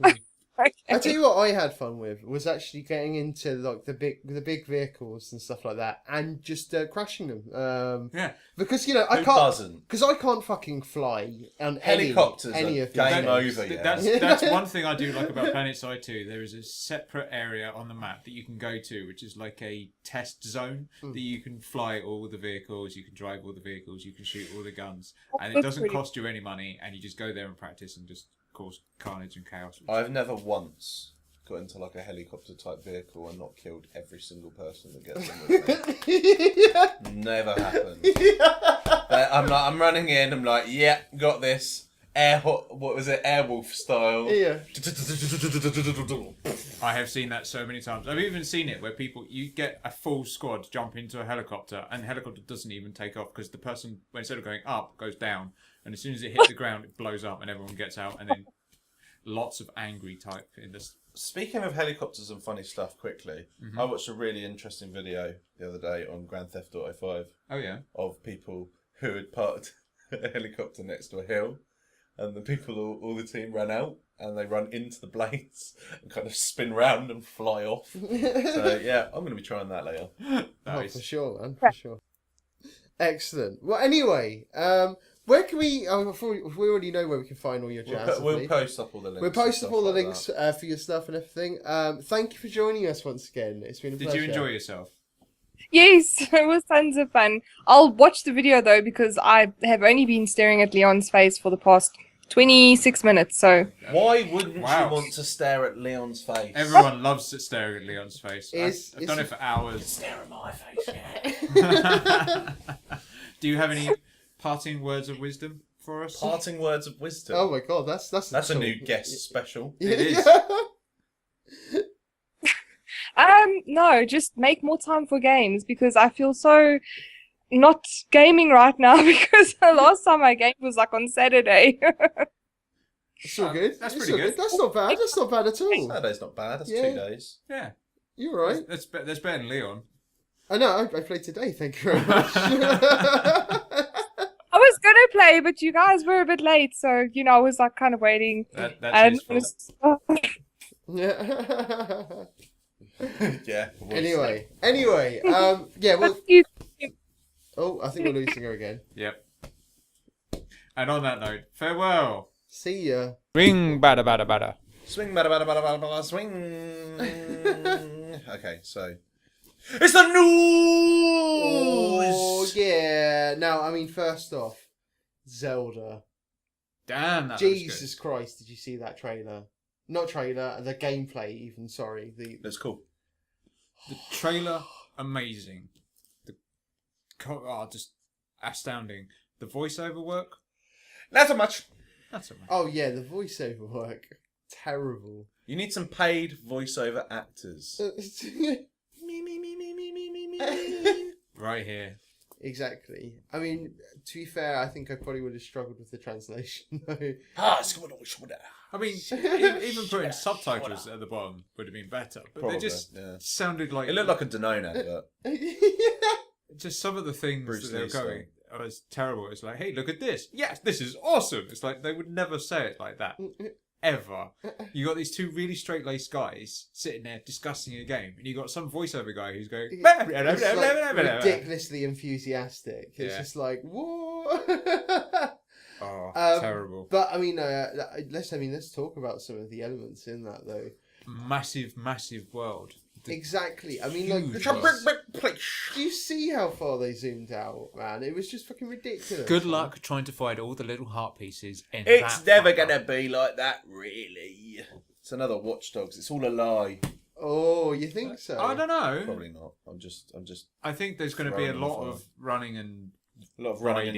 I tell you what, I had fun with was actually getting into like the big vehicles and stuff like that, and just crashing them. Yeah. Because I Who can't. doesn't? Because I can't fucking fly on Helicopters any are of these game games. over. Yeah. That's one thing I do like about PlanetSide 2. There is a separate area on the map that you can go to, which is like a test zone that you can fly all the vehicles, you can drive all the vehicles, you can shoot all the guns, and it That's doesn't pretty- cost you any money, and you just go there and practice and just cause carnage and chaos. I've never once got into like a helicopter type vehicle and not killed every single person that gets in with me. Never happened. I'm running in. I'm like, yeah, got this. what was it? Airwolf style. Yeah. I have seen that so many times. I've even seen it where you get a full squad jump into a helicopter, and the helicopter doesn't even take off because the person, instead of going up, goes down, and as soon as it hits the ground, it blows up, and everyone gets out, and then lots of angry type in this. Speaking of helicopters and funny stuff, quickly, I watched a really interesting video the other day on Grand Theft Auto 5. Oh yeah. Of people who had parked a helicopter next to a hill, and the people, all the team ran out, and they run into the blades and kind of spin round and fly off. So yeah, I'm going to be trying that later. Oh, for sure, man, for sure. Excellent. Well, anyway, where can we? We already know where we can find all your jazz. We'll post up all the links. We'll post up all the links for your stuff and everything. Thank you for joining us once again. It's been a pleasure. Did you enjoy yourself? Yes, it was tons of fun. I'll watch the video though because I have only been staring at Leon's face for the past 26 minutes. So why wouldn't you want to stare at Leon's face? Everyone loves staring at Leon's face. I've done it for hours. Stare at my face, yeah. Do you have any parting words of wisdom for us? Parting words of wisdom. Oh my god, that's a new guest special. It is. No, just make more time for games because I feel so not gaming right now because the last time I gamed was like on Saturday. It's all good. That's pretty good. That's not bad. That's not bad at all. Saturday's not bad. That's 2 days. Yeah. You're right. That's better than Leon. I know. I played today. Thank you very much. I was gonna play, but you guys were a bit late, so I was like kind of waiting. That's his fault. Yeah. Yeah. Anyway. Yeah. Well. Oh, I think we're losing her again. Yep. And on that note, farewell. See ya. Ring bada bada bada. Swing bada bada bada bada bada swing. Okay, so it's the news. Oh yeah. Now, I mean, first off, Zelda. Damn, that Jesus Christ! Did you see that trailer? Not trailer, the gameplay. Even sorry, that's cool. The trailer, amazing. Just astounding. The voiceover work, not so much. Oh yeah, the voiceover work, terrible. You need some paid voiceover actors. right here. Exactly. I mean, to be fair, I think I probably would have struggled with the translation though. I mean, even putting subtitles at the bottom would have been better. But Probably, they just sounded like... It looked like a Danone advert. Just some of the things Bruce that they were Lee going... Oh, it's terrible. It's like, hey, look at this. Yes, this is awesome. It's like they would never say it like that. Ever. You got these two really straight-laced guys sitting there discussing a game, and you got some voiceover guy who's going... It's like ridiculously enthusiastic. It's just like, what? Oh, terrible. But I mean, let's talk about some of the elements in that though. Massive world. Exactly. I mean, huge do you see how far they zoomed out, man? It was just fucking ridiculous. Good luck trying to find all the little heart pieces in It's never gonna be like that, really. It's another Watch Dogs. It's all a lie. Oh, you think so? I don't know. Probably not. I'm just. I think there's going to be a lot of running and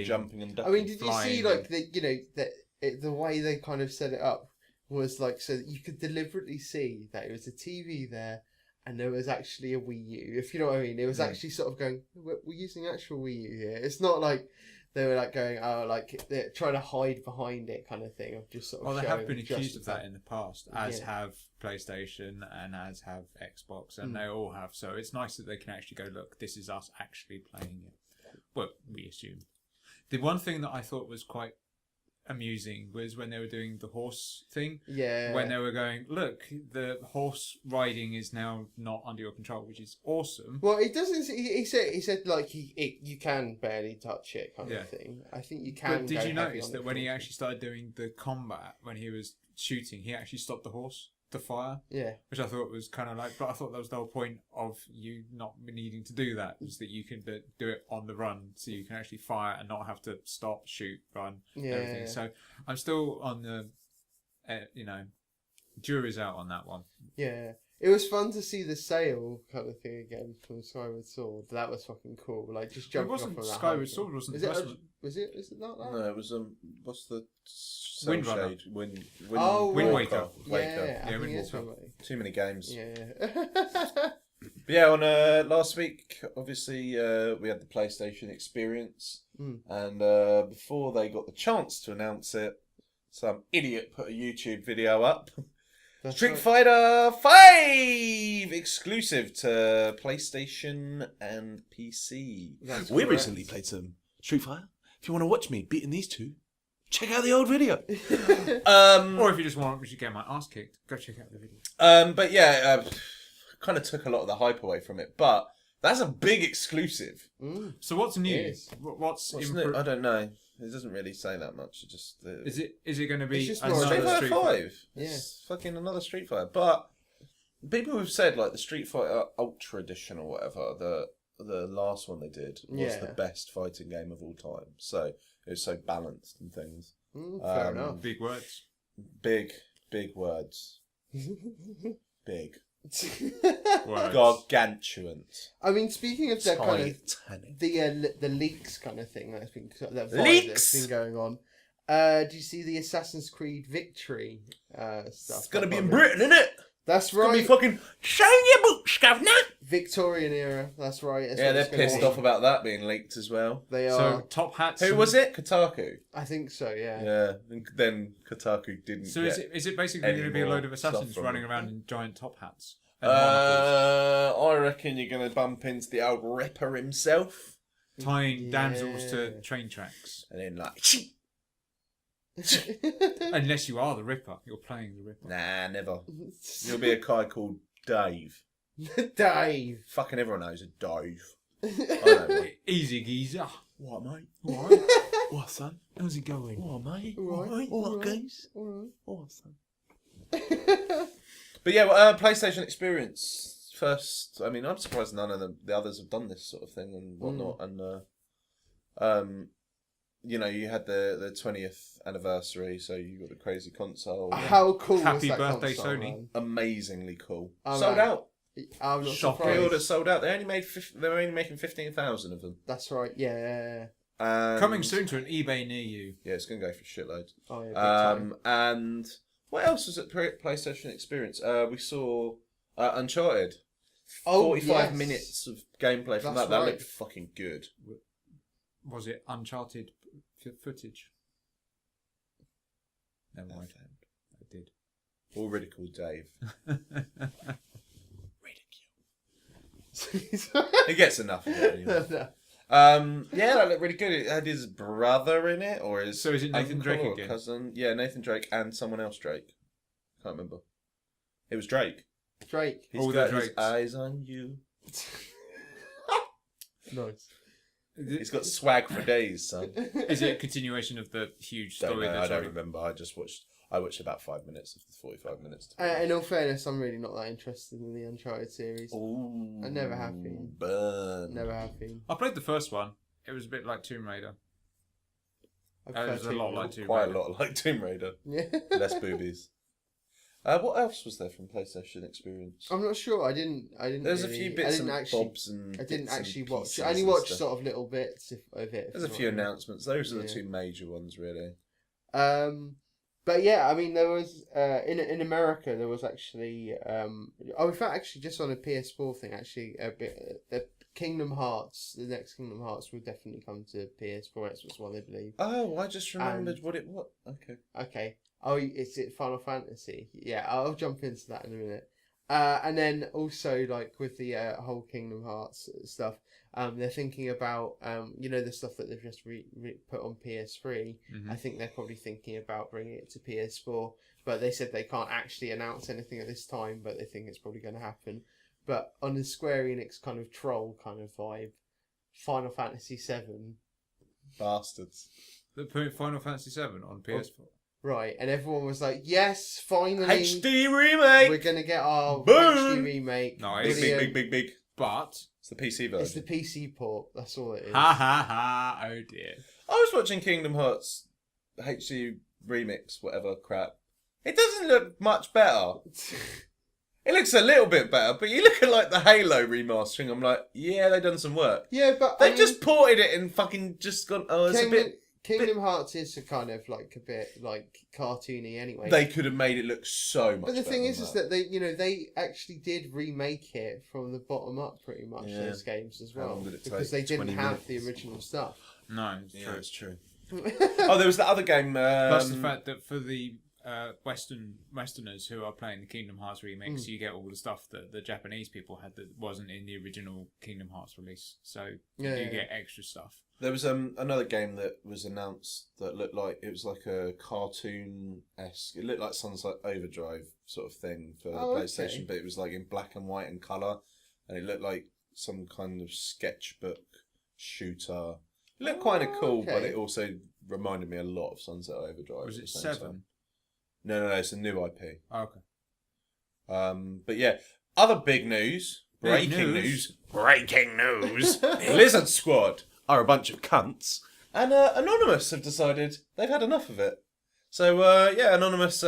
jumping and ducking. I mean, did you see like the way they kind of set it up was like so that you could deliberately see that it was a TV there and there was actually a Wii U. If you know what I mean, it was actually sort of going, we're using actual Wii U here. It's not like they were like going, like they're trying to hide behind it kind of thing. Of just sort of. Well, they have been accused of that in the past, as have PlayStation and as have Xbox, and they all have. So it's nice that they can actually go, look, this is us actually playing it. Well, we assume. The one thing that I thought was quite amusing was when they were doing the horse thing. Yeah. When they were going, look, the horse riding is now not under your control, which is awesome. Well, it doesn't. He said like you can barely touch it kind of thing. I think you can. But did you notice that when he actually started doing the combat, when he was shooting, he actually stopped the horse to fire? Yeah. Which I thought was kind of like, but I thought that was the whole point of you not needing to do that, was that you can do it on the run, so you can actually fire and not have to stop, shoot, run, everything. So I'm still on the, Jury's out on that one. Yeah. It was fun to see the sail kind of thing again from Skyward Sword. That was fucking cool. Like just It jumping wasn't off of that. Skyward Sword, wasn't Is the it? first one. Is it not that? No, it was what's the Wind cell Runner. shade? Wind Wind Waker. Yeah, I Yeah, think Wind it's Walker. probably. Too many games. Yeah. But yeah, on last week, obviously, we had the PlayStation Experience, and before they got the chance to announce it, some idiot put a YouTube video up. Street right. Fighter 5 exclusive to PlayStation and PC. That's We correct. recently played some Street Fighter. If you want to watch me beating these two, check out the old video. Or if you just want to get my ass kicked, go check out the video. But yeah, kind of took a lot of the hype away from it. But that's a big exclusive. So what's new? It is. What's What's impro- new? I don't know. It doesn't really say that much. It just Is it going to be It's just more another Street Fighter Street Fighter? 5. It's fucking another Street Fighter. But people have said like the Street Fighter Ultra Edition or whatever, the last one they did was Yeah. the best fighting game of all time. So it was so balanced and things. Fair enough. Big words. Big words. Big. Words. Gargantuan. I mean, speaking of that kind of Titanic. the leaks kind of thing that's been that vibe Leaks? that's been going on. Do you see the Assassin's Creed Victory stuff? It's gonna be in That Britain, isn't it? That's It's gonna be right. fucking showing your boots, governor. Victorian era. That's right. That's Yeah, what they're it's gonna pissed be. off about that being leaked as well. They So are. top hats. Who and- was it? Kotaku. I think so. Yeah. Yeah. And then Kotaku didn't. So get is it basically going to be a any load more of stuff assassins from running them. around in giant top hats? And monocles, I reckon you're going to bump into the old Ripper himself, tying damsels Yeah. to train tracks. and then like, Unless you are the Ripper, you're playing the Ripper. nah, never. You'll be a guy called Dave. Dave. Fucking everyone knows a Dave. I don't know. Easy geezer. What, mate? What? What, son? How's it going? What, mate? Alright, What, alright. guys? Alright. What, son? But yeah, well, PlayStation Experience first. I mean, I'm surprised none of the others have done this sort of thing and whatnot. And you know, you had the 20th anniversary, so you got the crazy console. How cool Happy was that birthday, console, Sony. man? Amazingly cool. Oh, Sold man. out. I'm not Shocking. surprised. Pre-order sold out. They only made they were only making 15,000 of them. That's right. Yeah. And Coming soon to an eBay near you. Yeah, it's gonna go for shitloads. Oh yeah. Big time. And what else was at PlayStation Experience? We saw Uncharted. Oh, 45 yes. minutes of gameplay from That's that. That right. looked fucking good. Was it Uncharted footage? Never mind. I did. All ridiculed Dave. He gets enough of it anyway. Yeah, that looked really good. It had his brother in it, or his So is it Nathan uncle Drake or again? cousin. Yeah, Nathan Drake and someone else Drake. Can't remember. It was Drake. Drake. He's All the got his Drakes. eyes on you. Nice. He's got swag for days, son. Is it a continuation of the huge Don't story? know, I that's don't already- remember. I watched about 5 minutes of the 45 minutes. In all fairness, I'm really not that interested in the Uncharted series. Ooh, I never have been. Burn. Never have been. I played the first one. It was a bit like Tomb Raider. I It prefer was a Tomb lot Raider. like Tomb Quite Raider. a lot like Tomb Raider. Yeah. Less boobies. What else was there from PlayStation Experience? I'm not sure. I didn't. There's a really- few I bits didn't and actually. bobs and I didn't bits and actually watch. pieces I only and watched stuff. sort of little bits of it. There's a if few you know what announcements. Those are the Yeah. two major ones, really. I mean. But yeah, I mean, there was in America there was actually in fact actually just on a PS4 thing actually a bit the Kingdom Hearts, the next Kingdom Hearts will definitely come to PS4. That's what's what they believe. Oh, I just remembered what. Okay. Okay. Oh, is it Final Fantasy? Yeah, I'll jump into that in a minute. And then also like with the whole Kingdom Hearts stuff, they're thinking about the stuff that they've just put on PS3. Mhm. I think they're probably thinking about bringing it to PS4, but they said they can't actually announce anything at this time, but they think it's probably going to happen. But on the Square Enix kind of troll kind of vibe, Final Fantasy VII, Bastards. The Final Fantasy VII on PS4. right? And everyone was like, "Yes, finally, HD remake. we're gonna get our Boom! HD remake." Nice. Big, Brilliant. big. But It's the PC It's the version. PC port. That's all it is. ha ha ha! Oh dear. I was watching Kingdom Hearts HD remix, whatever crap, It doesn't look much better. It looks a little bit better, but you look at like the Halo remastering. I'm like, yeah, they've done some work. Yeah, but They've just ported it and fucking just gone. Oh, it's a bit. Kingdom Hearts is a kind of like a bit like cartoony anyway. They could have made it look so much. But the thing better is that they actually did remake it from the bottom up pretty much. Yeah. Those games as How well, long did it because take? they didn't 20 have minutes? the original stuff. No, Yeah, it's true. Yeah, Oh, there was that other game. Plus the fact that for the Westerners who are playing the Kingdom Hearts remix, you get all the stuff that the Japanese people had that wasn't in the original Kingdom Hearts release. So you do get extra stuff. There was another game that was announced that looked like it was like a cartoon-esque. It looked like Sunset Overdrive sort of thing for the PlayStation, but it was like in black and white and colour, and it looked like some kind of sketchbook shooter. It looked kind of cool, but it also reminded me a lot of Sunset Overdrive. Was it 7? Time. No, it's a new IP. Oh, okay. But yeah, other big news. Breaking news. Lizard Squad are a bunch of cunts, and Anonymous have decided they've had enough of it. So Anonymous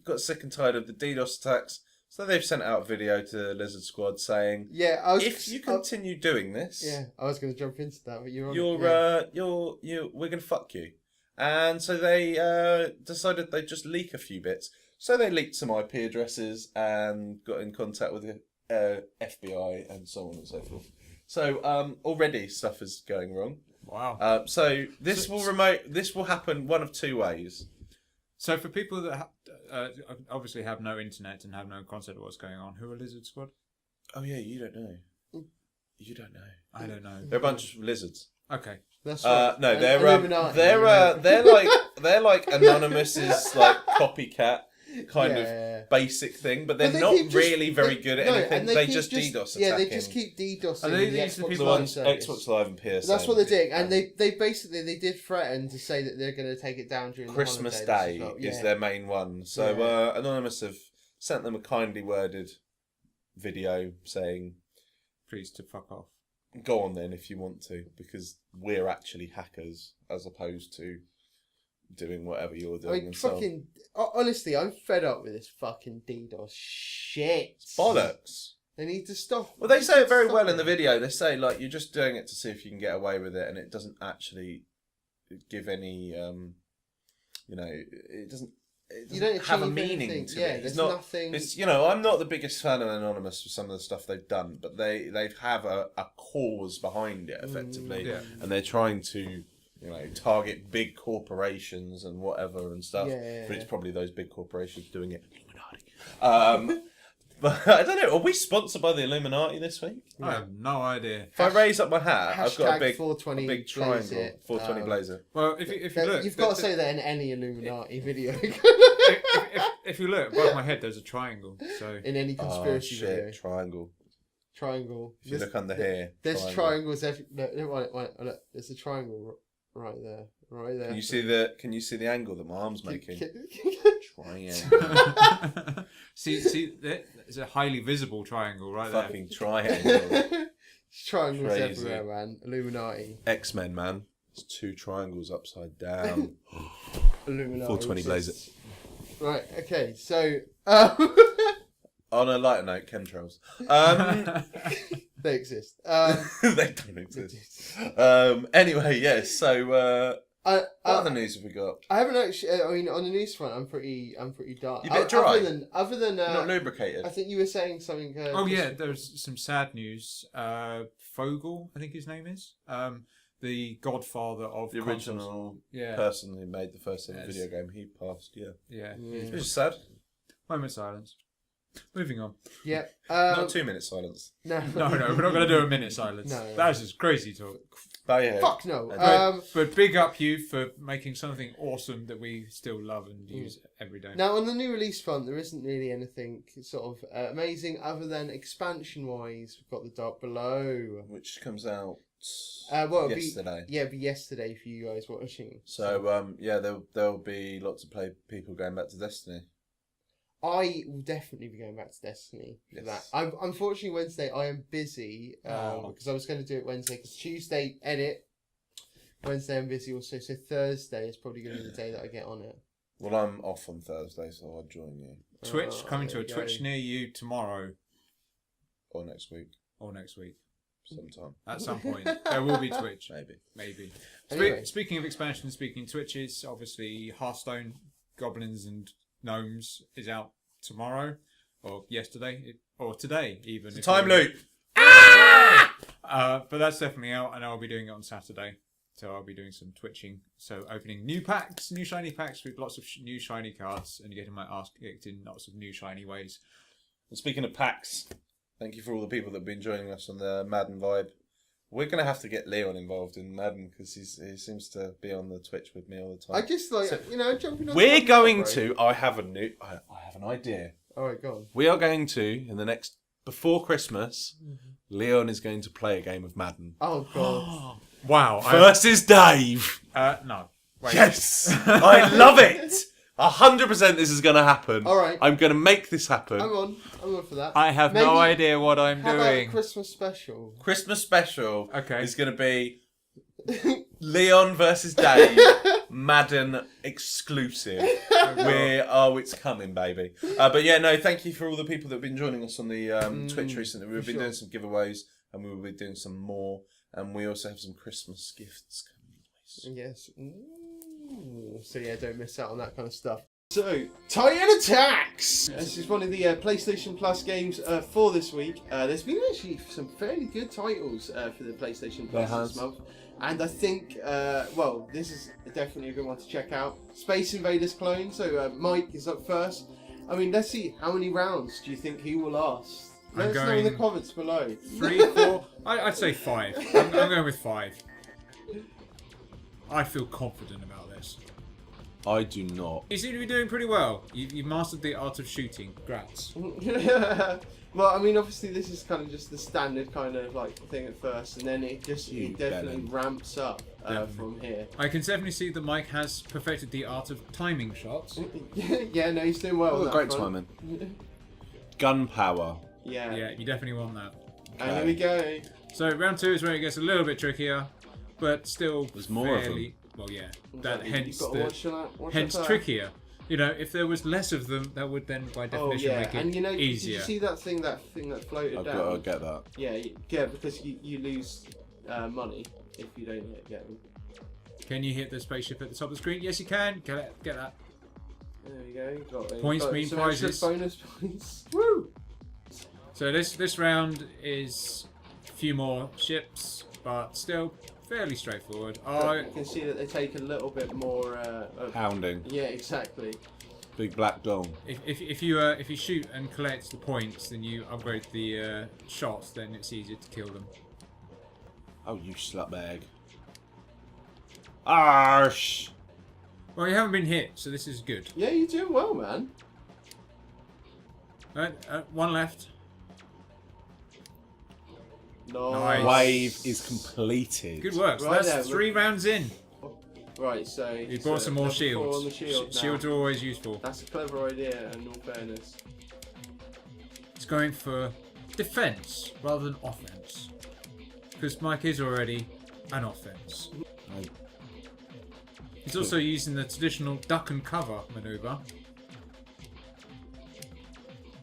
got sick and tired of the DDoS attacks, so they've sent out a video to Lizard Squad saying, if you continue doing this, I was going to jump into that, but we're going to fuck you. And so they decided they'd just leak a few bits. So they leaked some IP addresses and got in contact with the FBI and so on and so forth. So already stuff is going wrong. Wow. So this will happen one of two ways. So for people that obviously have no internet and have no concept of what's going on, who are Lizard Squad? Oh yeah, you don't know. You don't know. I don't know. They're a bunch of lizards. Okay. That's right. No, Illuminati. they're like Anonymous's like copycat kind of basic thing, but they're not really very good at anything. They just DDoS attacking. Yeah, they just keep DDoSing. Are these the people on Xbox Live and PS? That's what they're doing, and they basically did threaten to say that they're going to take it down during Christmas the Day holidays is their main one. So Anonymous have sent them a kindly worded video saying, "Please to fuck off." Go on then if you want to, because we're actually hackers as opposed to doing whatever you're doing. I mean, honestly, I'm fed up with this fucking DDoS shit. It's bollocks. They need to stop. Well, they say it very well in the video. They say, like, you're just doing it to see if you can get away with it, and it doesn't actually give any, it doesn't have a meaning to it. There's nothing. It's, I'm not the biggest fan of Anonymous for some of the stuff they've done, but they have a cause behind it, effectively, and they're trying to, target big corporations and whatever and stuff. But it's probably those big corporations doing it. Illuminati. But I don't know. Are we sponsored by the Illuminati this week? I have no idea. If I raise up my hat, I've got a big 420 triangle. blazer. 420 blazer. Well, if you look, you've got to say that in any Illuminati video. if you look above my head, there's a triangle. So in any conspiracy video, triangle. If you look under here, there's triangles. Look, there's a triangle right there. Right there. Can you see the angle that my arm's making? Triangle. see, there's a highly visible triangle right there. Fucking triangle. Triangles everywhere, man. Illuminati. X-Men, man. It's two triangles upside down. Illuminati. 420 blazer. Right. Okay. So. On a lighter note, chemtrails. They exist. They don't exist. Anyway, yes. So. What other news have we got? I haven't actually. I mean, on the news front, I'm pretty dark. You're a bit dry. Other than not lubricated. I think you were saying something. There's some sad news. Fogel, I think his name is. The godfather of the original person who made the first ever video game. He passed. Yeah. It was sad. Moment of silence. Moving on. Yeah. Not 2 minutes silence. No, we're not going to do a minute silence. No. That's just crazy talk. Fuck no. But big up you for making something awesome that we still love and use every day. Now, on the new release front, there isn't really anything sort of amazing other than expansion-wise. We've got The Dark Below, which comes out yesterday. It'll be yesterday for you guys watching. So there'll be lots of people going back to Destiny. I will definitely be going back to Destiny for that. Unfortunately, Wednesday I am busy because I was going to do it Wednesday because Tuesday edit. Wednesday I'm busy also, so Thursday is probably going to be the day that I get on it. Well, I'm off on Thursday, so I'll join you. Twitch, coming to there a you Twitch go. near you tomorrow Or next week, or next week. sometime. At some point. There will be Twitch. Maybe. Anyway. Speaking of expansion, speaking Twitches, obviously Hearthstone, Goblins and Gnomes is out tomorrow, or yesterday, or today even. It's a time loop. But that's definitely out, and I'll be doing it on Saturday. So I'll be doing some twitching. So opening new packs, new shiny packs with lots of new shiny cards, and getting my ass kicked in lots of new shiny ways. And speaking of packs, thank you for all the people that have been joining us on the Madden vibe. We're going to have to get Leon involved in Madden because he seems to be on the Twitch with me all the time. I just jumping on. We're something going up, to. I have an idea. All right, go on. We are going to before Christmas. Leon is going to play a game of Madden Oh god. Wow. versus Dave. No. Wait. Yes, I love it. 100% this is going to happen. All right. I'm going to make this happen. I'm on for that. I have Maybe- no idea what I'm How about a doing. Christmas special? Christmas special Okay. is going to be Leon versus Dave, Madden exclusive. It's coming, baby. But yeah, no, thank you for all the people that have been joining us on the Twitch recently. We've been doing some giveaways, and we will be doing some more. And we also have some Christmas gifts coming. Yes. Ooh. So yeah, don't miss out on that kind of stuff. So, Titan Attacks! This is one of the PlayStation Plus games for this week. There's been actually some fairly good titles for the PlayStation Plus this month. And I think, this is definitely a good one to check out. Space Invaders clone, so Mike is up first. I mean, let's see, how many rounds do you think he will last? Let us know in the comments below. 3, 4, I'd say 5. I'm going with 5. I feel confident about this. I do not. You seem to be doing pretty well. You've mastered the art of shooting. Grats. Well, I mean, obviously this is kind of just the standard kind of like thing at first, and then it definitely ramps up from here. I can definitely see that Mike has perfected the art of timing shots. Yeah, no, he's doing well. on that Great front. timing. Gunpowder. Yeah. Yeah, you definitely want that. And here we go. So round 2 is where it gets a little bit trickier, but still There's more of fairly, well, yeah. That hence You've got to watch hence that. trickier. You know, if there was less of them, that would then by definition make it and you know, easier. did you see that thing that floated I've down? got to get that. Yeah, because you lose money if you don't get them. Can you hit the spaceship at the top of the screen? Yes, you can. Get that. There we go. Points got mean some prizes. extra bonus points. Woo! So this round is a few more ships, but still fairly straightforward. You can see that they take a little bit more. Pounding. Yeah, exactly. Big black dong. If you shoot and collect the points, then you upgrade the shots. Then it's easier to kill them. Oh, you slutbag. Arsh! Well, you haven't been hit, so this is good. Yeah, you're doing well, man. One left. Nice. Wave is completed. Good work. So Right that's there, 3 rounds in. Right, so You bought some more level 4 shields. on the shield now. Shields are always useful. That's a clever idea, in all fairness. It's going for defense rather than offense, because Mike is already an offense. He's also using the traditional duck and cover maneuver.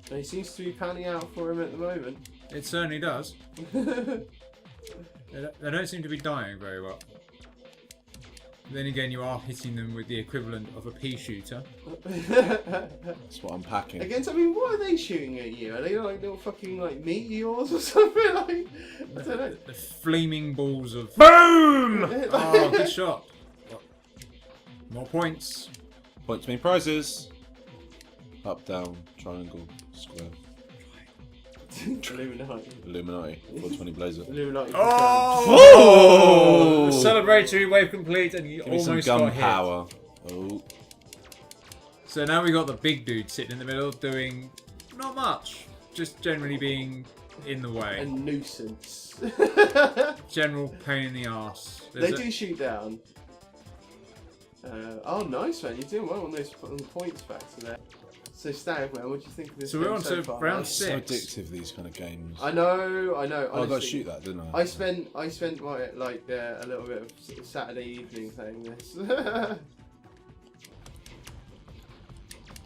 And he seems to be panning out for him at the moment. It certainly does. They don't seem to be dying very well. Then again, you are hitting them with the equivalent of a pea shooter. That's what I'm packing. Against, I mean, what are they shooting at you? Are they like little fucking like meteors or something? Like, I don't know. The flaming balls of... Boom! Oh, good shot. More points. Points mean prizes. Up, down, triangle, square. Illuminati. 420 blazer. Illuminati. Oh! The celebratory wave complete, and you Give me some almost got hit. gunpowder. Oh. So now we got the big dude sitting in the middle doing not much, just generally being in the A way. nuisance. General pain in the arse. They do shoot down. Oh, nice, man. You're doing well on those points factor there. So, Stag, man, what do you think of this So we're game on so to far? round It's So 6. addictive, these kind of games. I know. Oh, I got to honestly. shoot that, didn't I? I spent my a little bit of Saturday evening playing this.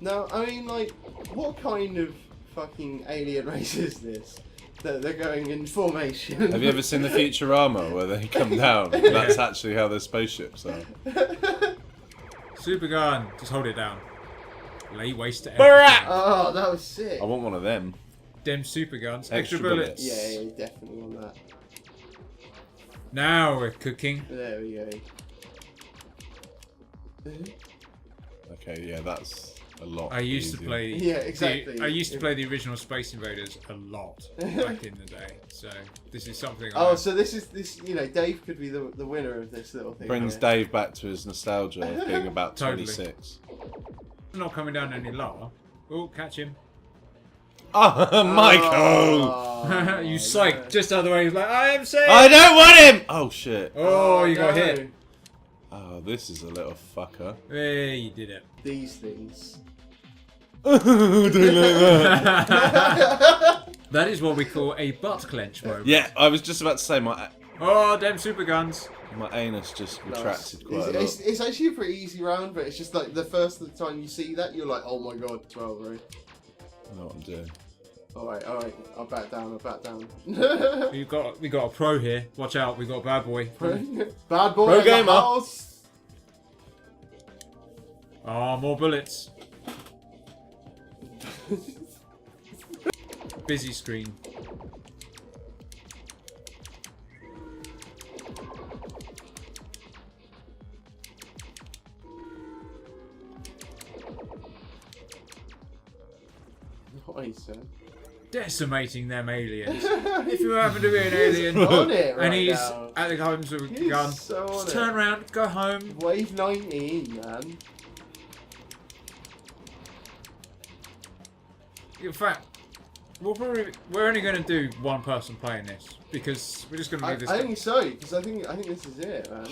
Now, I mean, like, what kind of fucking alien race is this? That they're going in formation. Have you ever seen the Futurama where they come down? That's actually how their spaceships are. Super gun. Just hold it down. Lay waste to everything. Oh, that was sick. I want one of them. Them super guns. Extra Extra bullets. Yeah, definitely want that. Now we're cooking. There we go. Okay, yeah, that's a lot. I used to easier. play. Yeah, exactly. I used to play the original Space Invaders a lot back in the day. So this is something. Oh, so this. You know, Dave could be the winner of this little thing. Brings Dave back to his nostalgia of being about Totally. 26. Not coming down any lower. Oh, catch him! Oh, Michael! Oh, You psyched just out of the way. He's like, I am safe. I don't want him! Oh, shit. Oh, you got no. hit. Oh, this is a little fucker. Hey, you did it. These things. Don't like that. That is what we call a butt clench moment. Yeah, I was just about to say my Oh, damn super guns. anus just retracted quite a lot. It's actually a pretty easy round, but it's just like the first time you see that, you're like, oh my god, 12, right? I know what I'm doing. Alright, I'll back down. We got a pro here. Watch out, we got a bad boy. Bad boy Pro in the gamer. house. Oh, more bullets. Busy screen. Nice, Decimating them aliens. If you happen to be an alien on it right and he's now. at the homes with a He's gun, so on just it. turn around, go home. Wave 19, man. In fact, we're only going to do one person playing this because we're just going to I do this. think so, because I think this is it, man.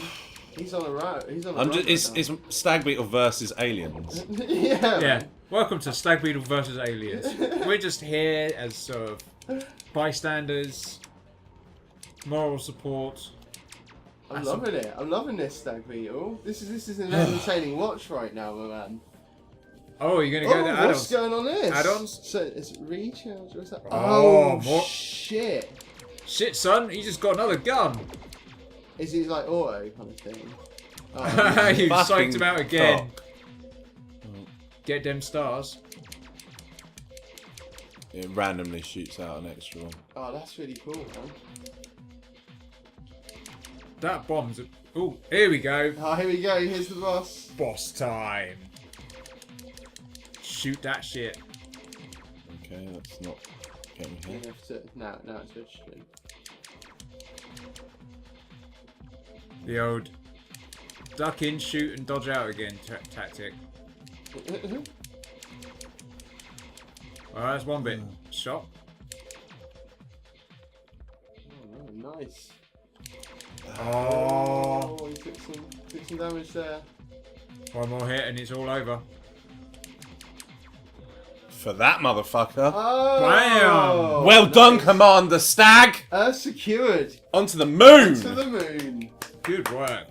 He's on a route. He's on a I'm run just, right it's Stag Beetle versus aliens. now. Yeah. Yeah. Man. Welcome to Stag Beetle versus Aliens. We're just here as sort of bystanders, moral support. I'm loving it. I'm loving this Stag Beetle. This is an entertaining watch right now, my man. Oh, you're gonna go to add-ons. What's going on this? Add-ons? So it's recharge. What's that? Oh, Oh, more- shit! Shit, son, he just got another gun. Is it like auto kind of thing? Oh, You psyched Fucking him out again. cock. Get them stars. It randomly shoots out an extra one. oh, that's really cool, man. That bomb's. Oh, here we go. Oh, here we go. Here's the boss. Boss time. Shoot that shit. Okay, that's not getting You hit. have to, now it's registering. The old duck in, shoot, and dodge out again tactic. Alright, that's one bit. Shot. Oh, nice. Oh. Oh, he took some damage there. One more hit and it's all over. For that motherfucker. Oh! Bam! Well done, Commander Stag! Secured. Onto the moon! To the moon. Good work.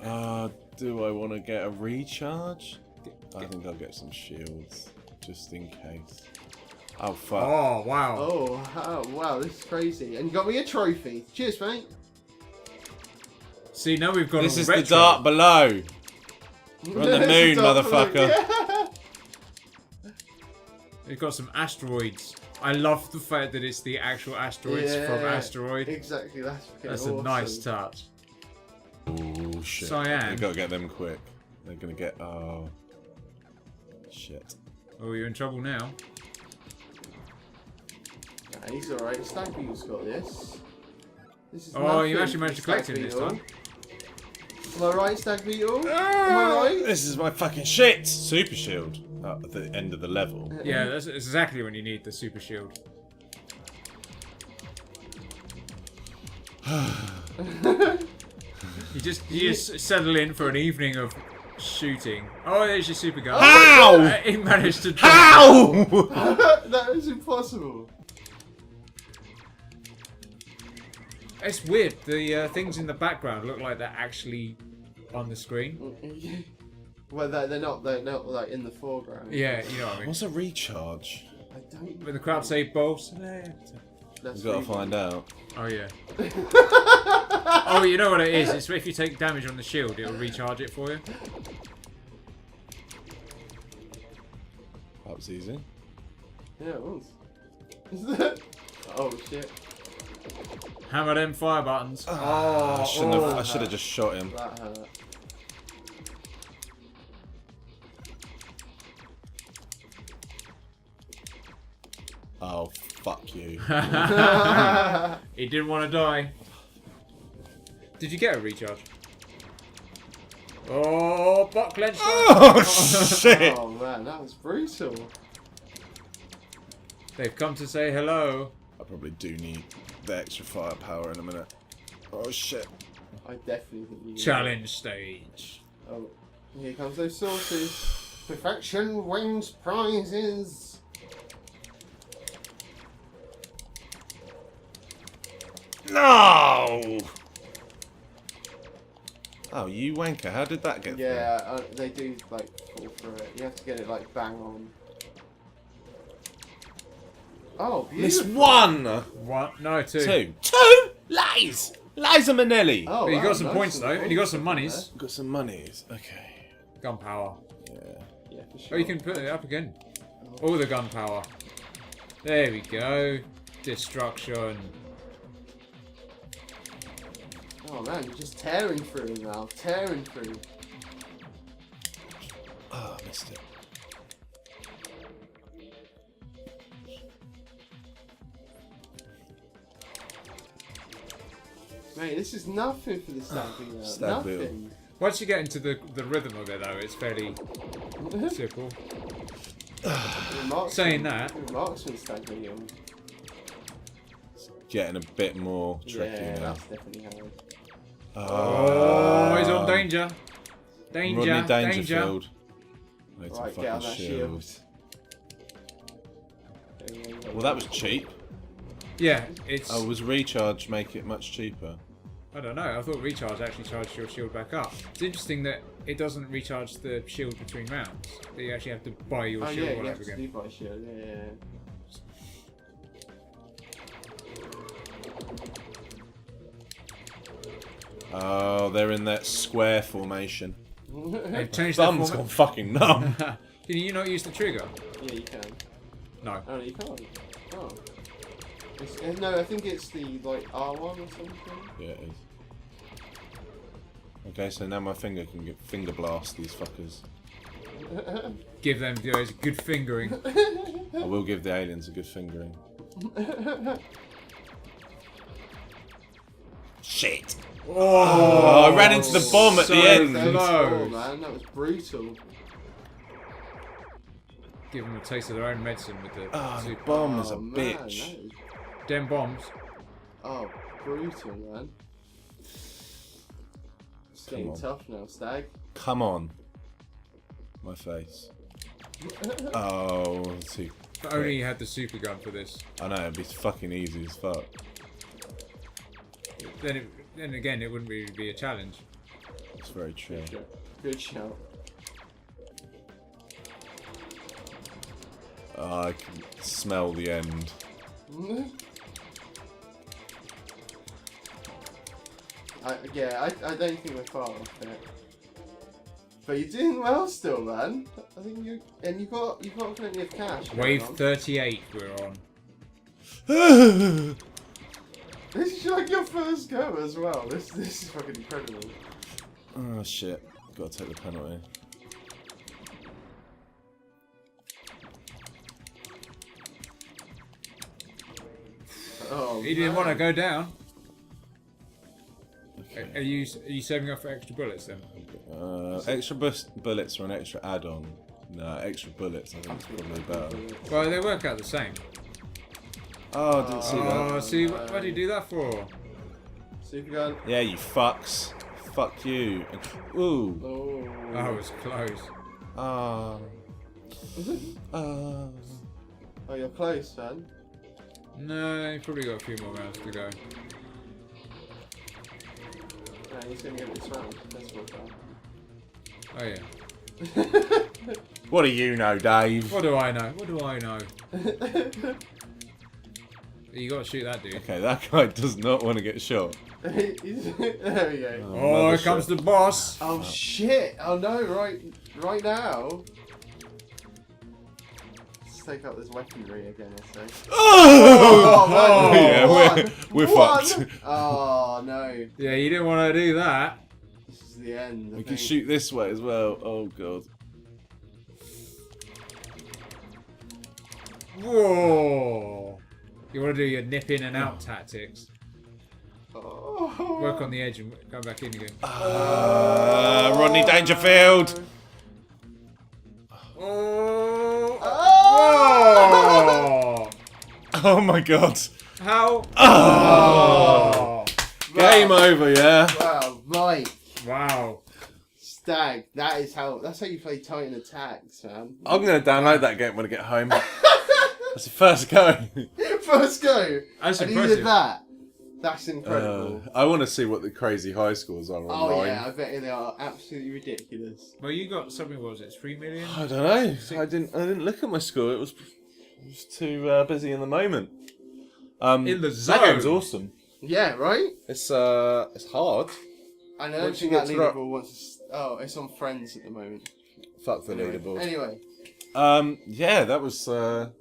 Do I want to get a recharge? I think I'll get some shields, just in case. Oh, fuck. Oh, wow. Oh, wow, this is crazy. And you got me a trophy. Cheers, mate. See, now we've got This a is retro. the dark below. We're on the This is moon, dark motherfucker. blue. We've got some asteroids. I love the fact that it's the actual asteroids from Asteroid. Exactly, that's That's awesome. a nice touch. Oh, shit. Cyan. We gotta get them quick. They're gonna get... Oh. Shit. Oh, you're in trouble now. Yeah, he's alright. Stag Beetle's got this. This is Oh, you nothing actually managed to for collect Stag him this Beetle. time. Am I right, Stag Beetle? Am I right? This is my fucking shit! Super shield. At the end of the level. Yeah, that's exactly when you need the super shield. you just settle in for an evening of shooting. Oh, there's your super gun. How? He managed to. How? That is impossible. It's weird. The things in the background look like they're actually on the screen. Well, they're not like in the foreground. Yeah, you know what I mean. What's a recharge? I don't. When the crowd say ball select. Let's We've got to read find out. Oh yeah. Oh, you know what it is? It's if you take damage on the shield, it'll recharge it for you. That was easy. Yeah, it was. Oh shit. Hammer them fire buttons. I shouldn't have. I should have just shot him. That hurt. Oh, fuck you. He didn't want to die. Did you get a recharge? Oh, butt clench. Oh, shit. Oh man, that was brutal. They've come to say hello. I probably do need the extra firepower in a minute. Oh, shit. I definitely think you. Challenge stage. Oh, here comes those sauces. Perfection wins prizes. No! Oh, you wanker. How did that get through? Yeah, they do like fall through it. You have to get it like bang on. Oh, Miss beautiful. one! What? No, two. Two? Lies! Liza Minnelli! Oh, But you wow, got some nice points one. though, and you got some monies. Got some monies. Okay. Gunpowder. Yeah. Yeah, for Oh, sure. you can put it up again. All the gunpowder. There we go. Destruction. Oh man, you're just tearing through now. Tearing through. Oh, I missed it. Mate, this is nothing for the stag beetle. Stag beetle. Nothing. Once you get into the rhythm of it though, it's fairly simple. Saying that. Marksman stag beetle. Getting a bit more tricky Yeah, now. that's definitely hard. Oh, he's on danger. Danger. Rodney Danger. Dangerfield. Need some Right, fucking get on that shield. Well, that was cheap. Yeah, it's. Oh, was recharge make it much cheaper? I don't know. I thought recharge actually charged your shield back up. It's interesting that it doesn't recharge the shield between rounds. That you actually have to buy your Oh shield yeah, all you over have to again. do by shield. Yeah. Oh, they're in that square formation. They changed their Thumb's format. gone fucking numb. Can you not use the trigger? Yeah, you can. No. Oh, no, you can't. Oh. No, I think it's the like R1 or something. Yeah, it is. Okay, so now my finger can get finger blast these fuckers. Give them guys a good fingering. I will give the aliens a good fingering. Shit! Oh, I ran into the bomb at so the end. That was close. cool, man. That was brutal. Give them a taste of their own medicine with the Oh, the super. bomb is a man, bitch. that is- Them bombs. Oh, brutal, man. It's Come getting on. tough now, Stag. Come on. My face. Oh, too. If only you had the super gun for this. I know, it'd be fucking easy as fuck. Then again, it wouldn't really be a challenge. It's very true. Good shout. Oh, I can smell the end. I don't think we're far off it. But you're doing well still, man. I think you've got plenty of cash. Wave going on. 38 we're on. This is like your first go as well. This is fucking incredible. Oh shit. Gotta take the penalty. Oh, He didn't want to go down. Okay. Are you saving up for extra bullets then? Extra bullets or an extra add-on? No, extra bullets I think is probably better. Well, they work out the same. Oh, I didn't see Oh, that. see, what do you do that for? Super gun. Yeah, you fucks. Fuck you. Ooh. Oh. Oh, it was close. Ah. Oh, you're close, man. No, you probably got a few more rounds to go. No, he's gonna get this round. That's what Oh yeah. What do you know, Dave? What do I know? What do I know? You gotta shoot that dude. Okay, that guy does not want to get shot. There we go. Oh, here comes the boss. Oh shit! Oh no! Right now. Let's take out this weaponry again. I say. Oh! Yeah, One. we're One. fucked. Oh no! Yeah, you didn't want to do that. This is the end. We can shoot this way as well. Oh god. Whoa! You want to do your nip in and out tactics. Oh. Work on the edge and go back in again. Rodney Dangerfield. Oh! Oh. Oh my god. How? Oh. Game over, yeah. Wow, Mike. Wow. Stag. That's how you play Titan Attacks, man. I'm gonna download that game when I get home. That's the first go. First go. That's And impressive. he did that. That's incredible. I want to see what the crazy high scores are Oh online. yeah, I bet they are absolutely ridiculous. Well, you got something. What was it? 3 million? I don't know. I didn't look at my score. It was too busy in the moment. In the That game's zone. awesome. Yeah, right. It's hard. I don't Once you think that get to that- leaderboard wants to. Oh, it's on Friends at the moment. Fuck the leaderboard. Anyway. Yeah, that was. I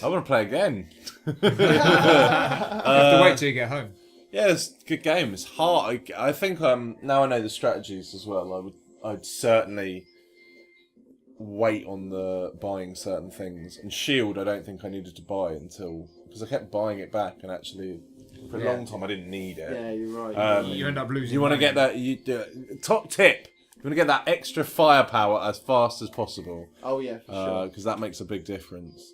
want to play again. You have to wait till you get home. Yeah, it's a good game. It's hard. I think now I know the strategies as well. I'd certainly wait on the buying certain things. And Shield, I don't think I needed to buy until because I kept buying it back, and actually for a long time I didn't need it. Yeah, you're right. You end up losing. You want to money. get that? Top tip: you want to get that extra firepower as fast as possible. Oh yeah, for sure. Because that makes a big difference.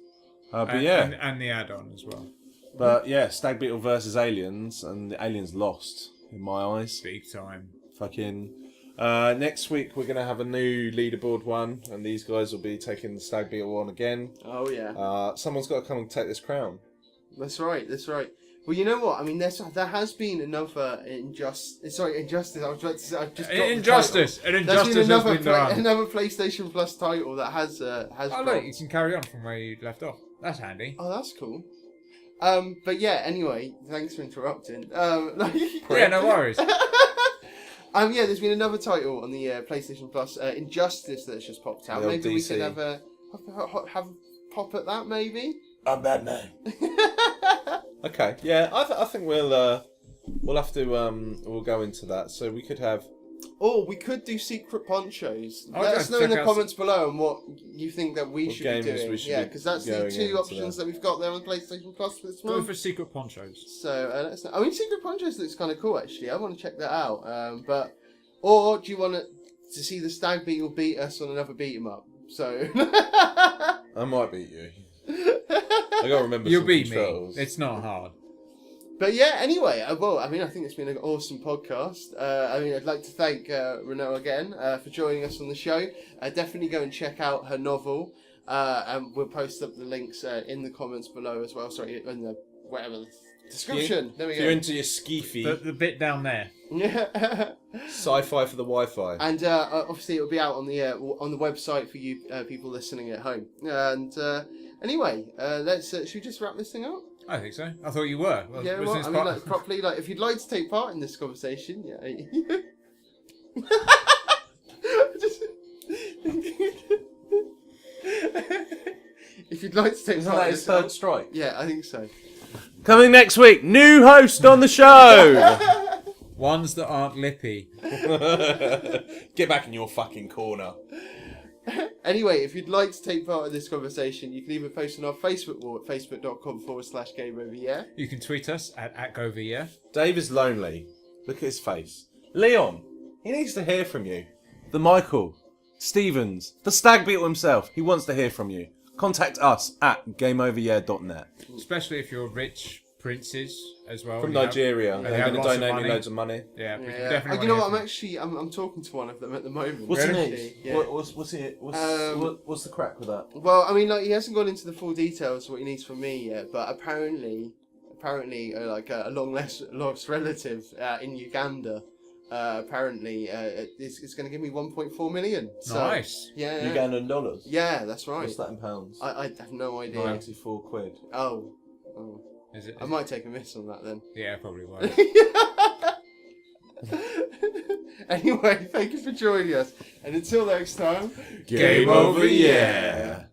But yeah. And the add-on as well. But yeah, Stag Beetle versus Aliens, and the Aliens lost in my eyes. Big time. Fucking. Next week we're gonna have a new leaderboard one, and these guys will be taking the Stag Beetle on again. Oh yeah. Someone's got to come and take this crown. That's right. That's right. Well, you know what? I mean, there has been another injustice. Sorry, injustice. I was about to say. I've just dropped the Injustice. title. An There's injustice been has been done. another PlayStation Plus title that has. Oh dropped. look, you can carry on from where you left off. That's handy. Oh, that's cool. But yeah. Anyway, thanks for interrupting. Yeah, no worries. Yeah, there's been another title on the PlayStation Plus, Injustice, that's just popped out. The old Maybe we DC. could have a pop at that, maybe. I'm Batman. Okay, yeah, I think we'll have to we'll go into that. So we could have. Oh, we could do secret ponchos. I'll Let go us know in the check out comments below on what you think that we What should be games doing. we should Yeah, be because that's the going two into options that we've got there on PlayStation Plus for this Go month. for secret ponchos. So let us know. I mean, secret ponchos looks kind of cool actually. I want to check that out. Or do you want to see the Stag Beetle beat us on another beat 'em up? So I might beat you. I gotta remember. You'll some beat controls. me. It's not hard. But yeah, anyway, well, I mean, I think it's been an awesome podcast. I mean, I'd like to thank Ronel again for joining us on the show. Definitely go and check out her novel, and we'll post up the links in the comments below as well. Sorry, in the whatever description. There we If you're go. into your skeefy The bit down there. Yeah. sci-fi for the Wi-Fi. And obviously, it'll be out on the website for you people listening at home. And anyway, let's should we just wrap this thing up? I think so. I thought you were. Yeah, well, I mean, like, properly, like, if you'd like to take part in this conversation, yeah. If you'd like to take part in this, third strike? yeah, I think so. Coming next week, new host on the show. Ones that aren't lippy. Get back in your fucking corner. Anyway, if you'd like to take part in this conversation, you can either post on our Facebook wall at facebook.com/GameOverYear. You can tweet us at GoVia. Dave is lonely. Look at his face. Leon, he needs to hear from you. The Michael, Stevens, the Stag Beetle himself, he wants to hear from you. Contact us at gameoveryear.net. Especially if you're rich princes as well. From you know. Nigeria. And They're they have going to lots of donate me money. loads of money. Yeah, we can Yeah. definitely. You know wanna what? hear I'm talking to one of them at the moment. What's Really? the name? Yeah. What's the crack with that? Well, I mean, like, he hasn't gone into the full details of what he needs from me yet, but apparently, like a long lost relative in Uganda apparently it's going to give me 1.4 million. So, Nice. Yeah. You going in dollars? Yeah, that's right. What's that in pounds? I have no idea. 94 quid. Oh. Is it? I might take a miss on that then. Yeah, probably was. Anyway, thank you for joining us. And until next time, Game over, yeah.